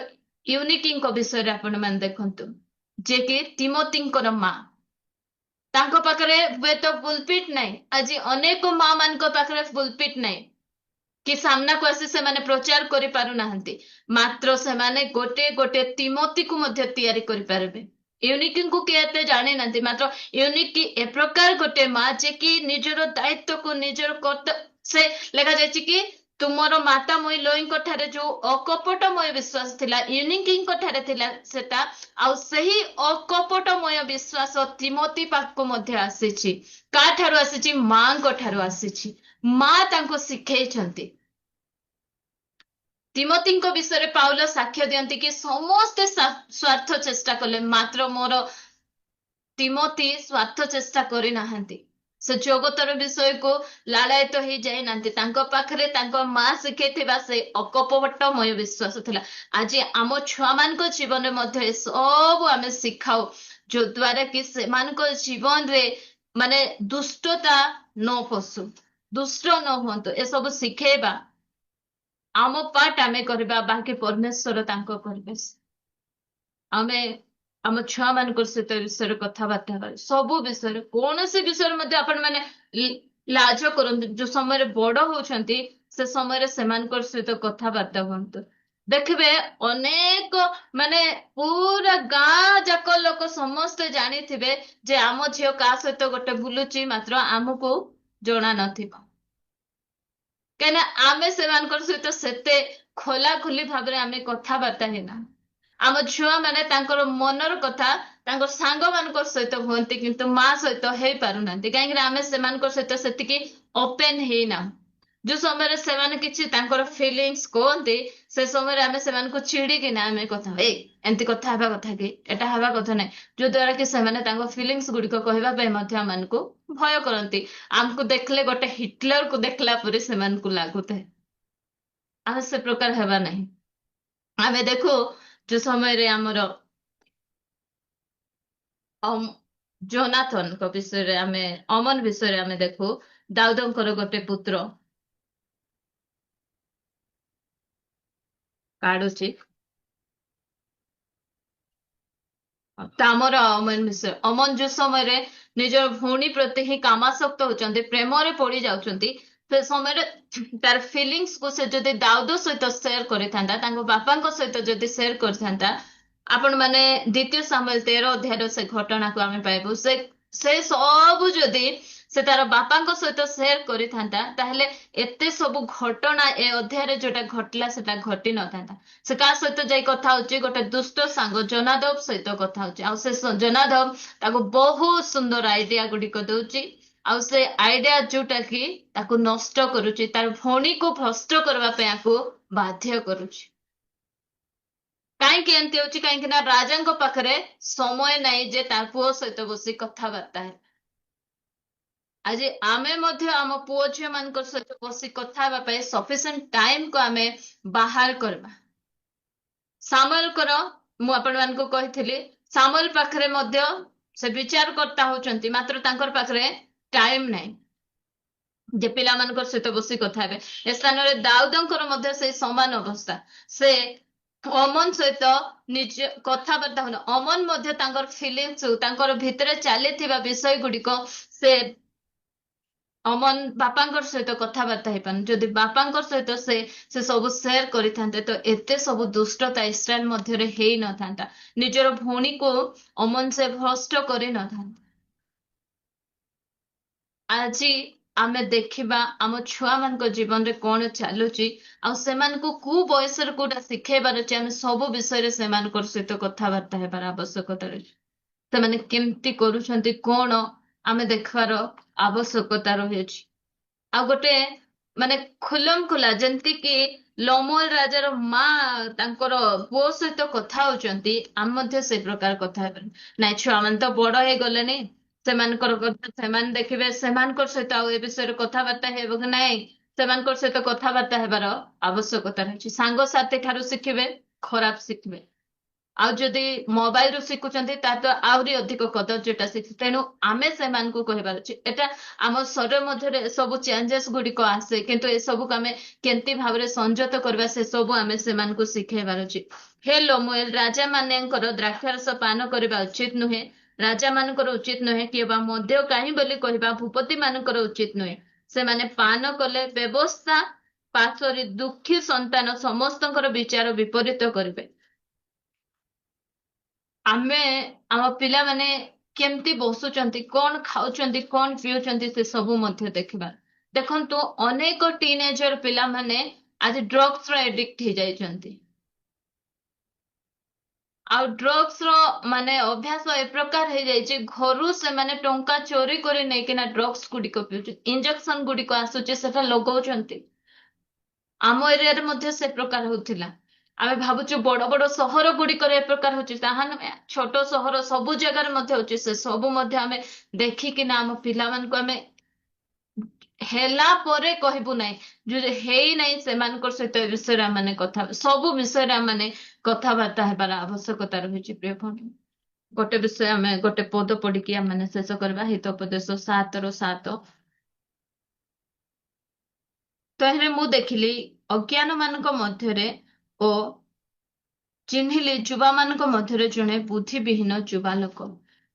ୟୁନିକିଙ୍କ ବିଷୟରେ ଆପଣ ମାନେ ଦେଖନ୍ତୁ, ଯିଏକି ତିମୋତିଙ୍କର ମା। ତାଙ୍କ ପାଖରେ ହୁଏତ ପୁଲପିଟ ନାହିଁ, ଆଜି ଅନେକ ମା ମାନଙ୍କ ପାଖରେ ପୁଲପିଟ ନାହିଁ କି ସାମ୍ନାକୁ ଆସି ସେମାନେ ପ୍ରଚାର କରିପାରୁନାହାନ୍ତି, ମାତ୍ର ସେମାନେ ଗୋଟେ ଗୋଟେ ତିମୋତିକୁ ମଧ୍ୟ ତିଆରି କରିପାରିବେ। ୟୁନିକିଙ୍କୁ କିଏ ଏତେ ଜାଣିନାହାନ୍ତି, ମାତ୍ର ୟୁନିକି ଏ ପ୍ରକାର ଗୋଟେ ମା ଯେ କି ନିଜର ଦାୟିତ୍ୱକୁ ନିଜର ସେ ଲେଖାଯାଇଛି କି ତୁମର ମାତା ମହିଲୋଇଙ୍କ ଠାରେ ଯୋଉ ଅକପଟମୟ ବିଶ୍ୱାସ ଥିଲା, ୟୁନିକିଙ୍କ ଠାରେ ଥିଲା ସେଟା, ଆଉ ସେହି ଅକପଟମୟ ବିଶ୍ୱାସ ତିମୋତି ପାଖକୁ ମଧ୍ୟ ଆସିଛି। କାଠାରୁ ଆସିଛି? ମାଙ୍କ ଠାରୁ ଆସିଛି। ମା ତାଙ୍କୁ ଶିଖେଇଛନ୍ତି। ତିମୋତିଙ୍କ ବିଷୟରେ ପାଉଲ ସାକ୍ଷ୍ୟ ଦିଅନ୍ତି କି ସମସ୍ତେ ସ୍ୱାର୍ଥ ଚେଷ୍ଟା କଲେ, ମାତ୍ର ମୋର ତିମୋତି ସ୍ୱାର୍ଥ ଚେଷ୍ଟା କରିନାହାନ୍ତି। ସେ ଜଗତର ବିଷୟକୁ ଲାଳାୟିତ ହେଇ ଯାଇନାହାନ୍ତି। ତାଙ୍କ ପାଖରେ ତାଙ୍କ ମା ଶିଖେଇଥିବା ସେ ଅକପଟମୟ ବିଶ୍ୱାସ ଥିଲା। ଆଜି ଆମ ଛୁଆ ମାନଙ୍କ ଜୀବନରେ ମଧ୍ୟ ଏସବୁ ଆମେ ଶିଖାଉ, ଯୋଦ୍ୱାରା କି ସେମାନଙ୍କ ଜୀବନରେ ମାନେ ଦୁଷ୍ଟତା ନ ପଶୁ, ଦୁଷ୍ଟ ନ ହୁଅନ୍ତୁ, ଏସବୁ ଶିଖେଇବା। ଆମ ପାଠ ଆମେ କରିବା, ବାକି ପରମେଶ୍ୱର ତାଙ୍କ କରିବେ। ଆମେ ଆମ ଛୁଆ ମାନଙ୍କ ସହିତ ଏ ବିଷୟରେ କଥାବାର୍ତ୍ତା ହେବା, ସବୁ ବିଷୟରେ, କୌଣସି ବିଷୟରେ ମଧ୍ୟ ଆପଣ ମାନେ ଲାଜ କରନ୍ତୁ। ଯୋଉ ସମୟରେ ବଡ ହଉଛନ୍ତି ସେ ସମୟରେ ସେମାନଙ୍କ ସହିତ କଥାବାର୍ତ୍ତା ହୁଅନ୍ତୁ। ଦେଖିବେ ଅନେକ ମାନେ ପୁରା ଗାଁ ଯାକ ଲୋକ ସମସ୍ତେ ଜାଣିଥିବେ ଯେ ଆମ ଝିଅ କାହା ସହିତ ଗୋଟେ ବୁଲୁଛି, ମାତ୍ର ଆମକୁ ଜଣା ନଥିବ, କାହିଁକିନା ଆମେ ସେମାନଙ୍କର ସହିତ ସେତେ ଖୋଲାଖୋଲି ଭାବରେ ଆମେ କଥାବାର୍ତ୍ତା ହେଇନା। ଆମ ଛୁଆ ମାନେ ତାଙ୍କର ମନର କଥା ତାଙ୍କ ସାଙ୍ଗମାନଙ୍କ ସହିତ ହୁଅନ୍ତି, କିନ୍ତୁ ମା ସହିତ ହେଇପାରୁନାହାନ୍ତି, କାହିଁକିନା ଆମେ ସେମାନଙ୍କ ସହିତ ସେତିକି ଓପେନ ହେଇନା। ଯୋଉ ସମୟରେ ସେମାନେ କିଛି ତାଙ୍କର ଫିଲିଙ୍ଗସ କୁହନ୍ତି, ସେ ସମୟରେ ଆମେ ସେମାନଙ୍କୁ ଚିଡିକିନା ଆମେ କଥା ଏଇ ଏମିତି କଥା ହେବା କଥା କି, ଏଟା ହେବା କଥା ନାହିଁ, ଯୋଉ ଦ୍ୱାରା କି ସେମାନେ ତାଙ୍କ ଫିଲିଙ୍ଗସ ଗୁଡିକ କହିବା ପାଇଁ ମଧ୍ୟ ଆମମାନଙ୍କୁ ଭୟ କରନ୍ତି। ଆମକୁ ଦେଖିଲେ ଗୋଟେ ହିଟଲରକୁ ଦେଖିଲା ପରି ସେମାନଙ୍କୁ ଲାଗୁଥାଏ। ଆମେ ସେ ପ୍ରକାର ହେବା ନାହିଁ। ଆମେ ଦେଖୁ ଯୋଉ ସମୟରେ ଆମର ଜୋନାଥନଙ୍କ ବିଷୟରେ ଆମେ, ଅମନ ବିଷୟରେ ଆମେ ଦେଖୁ, ଦାଉଦଙ୍କର ଗୋଟେ ପୁତ୍ର କାଢୁଛି ତାମର ଅମନ ବିଷୟ। ଅମନ ଯୋଉ ସମୟରେ ନିଜର ଭଉଣୀ ପ୍ରତି ହିଁ କାମାସକ୍ତ ହଉଛନ୍ତି, ପ୍ରେମରେ ପଡି ଯାଉଛନ୍ତି, ସେ ସମୟରେ ତାର ଫିଲିଙ୍ଗସ କୁ ସେ ଯଦି ଦାଉଦ ସହିତ ସେୟାର କରିଥାନ୍ତା, ତାଙ୍କ ବାପାଙ୍କ ସହିତ ଯଦି ସେୟାର କରିଥାନ୍ତା, ଆପଣ ମାନେ ଦ୍ୱିତୀୟ ସାମୁଏଲ 13 ଅଧ୍ୟାୟର ସେ ଘଟଣାକୁ ଆମେ ପାଇବୁ। ସେ ସବୁ ଯଦି ସେ ତାର ବାପାଙ୍କ ସହିତ ସେୟାର କରିଥାନ୍ତା, ତାହେଲେ ଏତେ ସବୁ ଘଟଣା ଏ ଅଧ୍ୟାୟରେ ଯୋଉଟା ଘଟିଲା ସେଟା ଘଟି ନଥାନ୍ତା। ସେ କାହା ସହିତ ଯାଇ କଥା ହଉଛି? ଗୋଟେ ଦୁଷ୍ଟ ସାଙ୍ଗ ଜନାଦବ ସହିତ କଥା ହଉଛି, ଆଉ ସେ ଜନାଦବ ତାକୁ ବହୁତ ସୁନ୍ଦର ଆଇଡିଆ ଗୁଡିକ ଦଉଛି, ଆଉ ସେ ଆଇଡିଆ ଯୋଉଟା କି ତାକୁ ନଷ୍ଟ କରୁଛି, ତାର ଭଉଣୀକୁ ଭ୍ରଷ୍ଟ କରିବା ପାଇଁ ଆକୁ ବାଧ୍ୟ କରୁଛି। କାହିଁକି ଏମିତି ହଉଛି? କାହିଁକି ନା ରାଜାଙ୍କ ପାଖରେ ସମୟ ନାହିଁ ଯେ ତା ପୁଅ ସହିତ ବସି କଥାବାର୍ତ୍ତା ହେବେ। ଆଜି ଆମେ ମଧ୍ୟ ଆମ ପୁଅ ଝିଅ ମାନଙ୍କ ସହିତ ବସି କଥା ହେବା ପାଇଁ ସଫିସିଏଣ୍ଟ ଟାଇମ କୁ ଆମେ ବାହାର କରିବା। ସାମୁଏଲଙ୍କର ମୁଁ ଆପଣମାନଙ୍କୁ କହିଥିଲି, ସାମୁଏଲ ପାଖରେ ମଧ୍ୟ ସେ ବିଚାରକର୍ତ୍ତା ହଉଛନ୍ତି, ମାତ୍ର ତାଙ୍କର ପାଖରେ ଟାଇମ ନାହିଁ ଯେ ପିଲାମାନଙ୍କ ସହିତ ବସି କଥା ହେବେ। ଏ ସ୍ଥାନରେ ଦାଉଦଙ୍କର ମଧ୍ୟ ସେଇ ସମାନ ଅବସ୍ଥା। ସେ ଅମନ ସହିତ ନିଜ କଥାବାର୍ତ୍ତା ହଉନ, ଅମନ ମଧ୍ୟ ତାଙ୍କର ଫିଲିଙ୍ଗସ୍ ତାଙ୍କର ଭିତରେ ଚାଲିଥିବା ବିଷୟ ଗୁଡିକ ସେ ଅମନ ବାପାଙ୍କର ସହିତ କଥାବାର୍ତ୍ତା ହେଇପାରୁନି। ଯଦି ବାପାଙ୍କ ସହିତ ସେ ସବୁ ସେୟାର କରିଥାନ୍ତେ ତ ଏତେ ସବୁ ଦୁଷ୍ଟତା ଇସ୍ରାଏଲ ମଧ୍ୟରେ ହେଇ ନଥାନ୍ତା। ନିଜର ଭଉଣୀକୁ ଅମନ ସେ ଭ୍ରଷ୍ଟ କରିନଥାନ୍ତା। ଆଜି ଆମେ ଦେଖିବା ଆମ ଛୁଆ ମାନଙ୍କ ଜୀବନରେ କଣ ଚାଲୁଛି, ଆଉ ସେମାନଙ୍କୁ କୋଉ ବୟସରେ କୋଉଟା ଶିଖେଇବାର ଅଛି। ଆମେ ସବୁ ବିଷୟରେ ସେମାନଙ୍କ ସହିତ କଥାବାର୍ତ୍ତା ହେବାର ଆବଶ୍ୟକତା ରହିଛି। ସେମାନେ କେମିତି କରୁଛନ୍ତି କଣ ଆମେ ଦେଖିବାର ଆବଶ୍ୟକତା ରହିଛି। ଆଉ ଗୋଟେ ମାନେ ଖୁଲମ ଖୁଲା, ଯେମିତି କି ଲମୁଏଲ ରାଜାର ମା ତାଙ୍କର ପୁଅ ସହିତ କଥା ହଉଛନ୍ତି, ଆମେ ମଧ୍ୟ ସେ ପ୍ରକାର କଥା ହେବାନି। ନାଇଁ, ଛୁଆମାନେ ତ ବଡ ହେଇଗଲେଣି, ସେମାନଙ୍କର କଥା ସେମାନେ ଦେଖିବେ, ସେମାନଙ୍କ ସହିତ ଆଉ ଏ ବିଷୟରେ କଥାବାର୍ତ୍ତା ହେବ କି ନାଇଁ, ସେମାନଙ୍କ ସହିତ କଥାବାର୍ତ୍ତା ହେବାର ଆବଶ୍ୟକତା ରହିଛି। ସାଙ୍ଗସାଥି ଠାରୁ ଶିଖିବେ, ଖରାପ ଶିଖିବେ। ଆଉ ଯଦି ମୋବାଇଲରୁ ଶିଖୁଛନ୍ତି ତାହା ତ ଆହୁରି ଅଧିକ କଦର୍ଯ୍ୟଟା ଶିଖି। ତେଣୁ ଆମେ ସେମାନଙ୍କୁ କହିବାର ଅଛି, ଏଟା ଆମ ଶରୀର ମଧ୍ୟରେ ସବୁ ଚେଞ୍ଜେସ୍ ଗୁଡିକ ଆସେ, କିନ୍ତୁ ଏସବୁକୁ ଆମେ କେମିତି ଭାବରେ ସଂଯତ କରିବା ସେ ସବୁ ଆମେ ସେମାନଙ୍କୁ ଶିଖେଇବାର ଅଛି। ହେ ଲମୁଏଲ, ରାଜା ମାନଙ୍କର ଦ୍ରାକ୍ଷାରସ ପାନ କରିବା ଉଚିତ ନୁହେଁ, ରାଜା ମାନଙ୍କର ଉଚିତ ନୁହେଁ, କିମ୍ବା ମଦ୍ୟ କାହିଁ ବୋଲି କହିବା ଭୂପତି ମାନଙ୍କର ଉଚିତ ନୁହେଁ। ସେମାନେ ପାନ କଲେ ବ୍ୟବସ୍ଥା ପାର୍ଶ୍ୱରେ ଦୁଃଖୀ ସନ୍ତାନ ସମସ୍ତଙ୍କର ବିଚାର ବିପରୀତ କରିବେ। ଆମେ ଆମ ପିଲାମାନେ କେମିତି ବସୁଛନ୍ତି, କଣ ଖାଉଛନ୍ତି, କଣ ପିଉଛନ୍ତି, ସେ ସବୁ ମଧ୍ୟ ଦେଖିବା। ଦେଖନ୍ତୁ, ଅନେକ ଟିନେଜର ପିଲାମାନେ ଆଜି ଡ୍ରଗ୍ସ ର ଏଡିକ୍ଟ ହେଇଯାଇଛନ୍ତି। ଆଉ ଡ୍ରଗ୍ସ ର ମାନେ ଅଭ୍ୟାସ ଏ ପ୍ରକାର ହେଇଯାଇଛି, ଘରୁ ସେମାନେ ଟଙ୍କା ଚୋରି କରି ନେଇକିନା ଡ୍ରଗ୍ସ ଗୁଡିକ ପିଉଛନ୍ତି, ଇଞ୍ଜେକ୍ସନ ଗୁଡିକ ଆସୁଛି ସେଟା ଲଗାଉଛନ୍ତି। ଆମ ଏରିଆରେ ମଧ୍ୟ ସେ ପ୍ରକାର ହଉଥିଲା। ଆମେ ଭାବୁଛୁ ବଡ ବଡ ସହର ଗୁଡିକରେ ଏ ପ୍ରକାର ହଉଛି, ତାହା ନୁହେଁ। ଛୋଟ ସହର ସବୁ ଜାଗାରେ ମଧ୍ୟ ହଉଛି। ସେ ସବୁ ମଧ୍ୟ ଆମେ ଦେଖିକିନା ଆମ ପିଲାମାନଙ୍କୁ ଆମେ ହେଲା ପରେ କହିବୁ ନାହିଁ, ଯୋଉ ହେଇନାହିଁ ସେମାନଙ୍କ ସହିତ ଏ ବିଷୟରେ ଆମେ କଥା ସବୁ ବିଷୟରେ ଆମେ କଥାବାର୍ତ୍ତା ହେବାର ଆବଶ୍ୟକତା ରହିଛି। ପ୍ରିୟ ଭଉଣୀ, ଗୋଟେ ବିଷୟ ଆମେ ଗୋଟେ ପଦ ପଢିକି ଆମେ ଶେଷ କରିବା। ହିତୋପଦେଶ 7:7। ତହିଁରେ ମୁଁ ଦେଖିଲି ଅଜ୍ଞାନ ମାନଙ୍କ ମଧ୍ୟରେ ଓ ଚିହ୍ନିଲି ଯୁବାମାନଙ୍କ ମଧ୍ୟରେ ଜଣେ ବୁଦ୍ଧିବିହୀନ ଯୁବା ଲୋକ।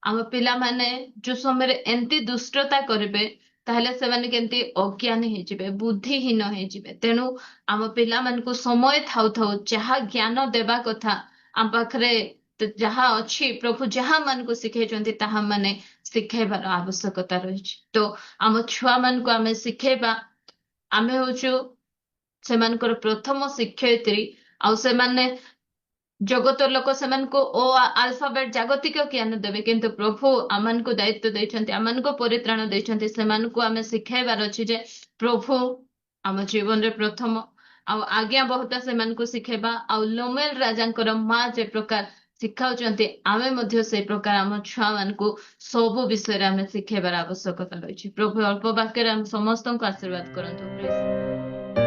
ଆମ ପିଲାମାନେ ଯୋଉ ସମୟରେ ଏମିତି ଦୁଷ୍ଟତା କରିବେ, ତାହେଲେ ସେମାନେ କେମିତି ଅଜ୍ଞାନୀ ହେଇଯିବେ, ବୁଦ୍ଧିହୀନ ହେଇଯିବେ। ତେଣୁ ଆମ ପିଲାମାନଙ୍କୁ ସମୟ ଥାଉ ଥାଉ ଯାହା ଜ୍ଞାନ ଦେବା କଥା ଆମ ପାଖରେ ଯାହା ଅଛି, ପ୍ରଭୁ ଯାହା ମାନଙ୍କୁ ଶିଖେଇଛନ୍ତି ତାହା ମାନେ ଶିଖେଇବାର ଆବଶ୍ୟକତା ରହିଛି। ତ ଆମ ଛୁଆ ମାନଙ୍କୁ ଆମେ ଶିଖେଇବା। ଆମେ ହଉଛୁ ସେମାନଙ୍କର ପ୍ରଥମ ଶିକ୍ଷୟିତ୍ରୀ। ଆଉ ସେମାନେ ଜଗତ ଲୋକ ସେମାନଙ୍କୁ ଓ ଆଲଫାବେଟ ଜାଗତିକ ଜ୍ଞାନ ଦେବେ, କିନ୍ତୁ ପ୍ରଭୁ ଆମମାନଙ୍କୁ ଦାୟିତ୍ୱ ଦେଇଛନ୍ତି, ଆମମାନଙ୍କୁ ପରିତ୍ରାଣ ଦେଇଛନ୍ତି। ସେମାନଙ୍କୁ ଆମେ ଶିଖାଇବାର ଅଛି ଯେ ପ୍ରଭୁ ଆମ ଜୀବନରେ ପ୍ରଥମ। ଆଉ ଆଜ୍ଞା ବହୁତ ସେମାନଙ୍କୁ ଶିଖେଇବା। ଆଉ ଲୋମେଲ ରାଜାଙ୍କର ମା ଯେ ପ୍ରକାର ଶିଖାଉଛନ୍ତି, ଆମେ ମଧ୍ୟ ସେଇ ପ୍ରକାର ଆମ ଛୁଆ ମାନଙ୍କୁ ସବୁ ବିଷୟରେ ଆମେ ଶିଖେଇବାର ଆବଶ୍ୟକତା ରହିଛି। ପ୍ରଭୁ ଅଳ୍ପ ବାକ୍ୟରେ ଆମ ସମସ୍ତଙ୍କୁ ଆଶୀର୍ବାଦ କରନ୍ତୁ।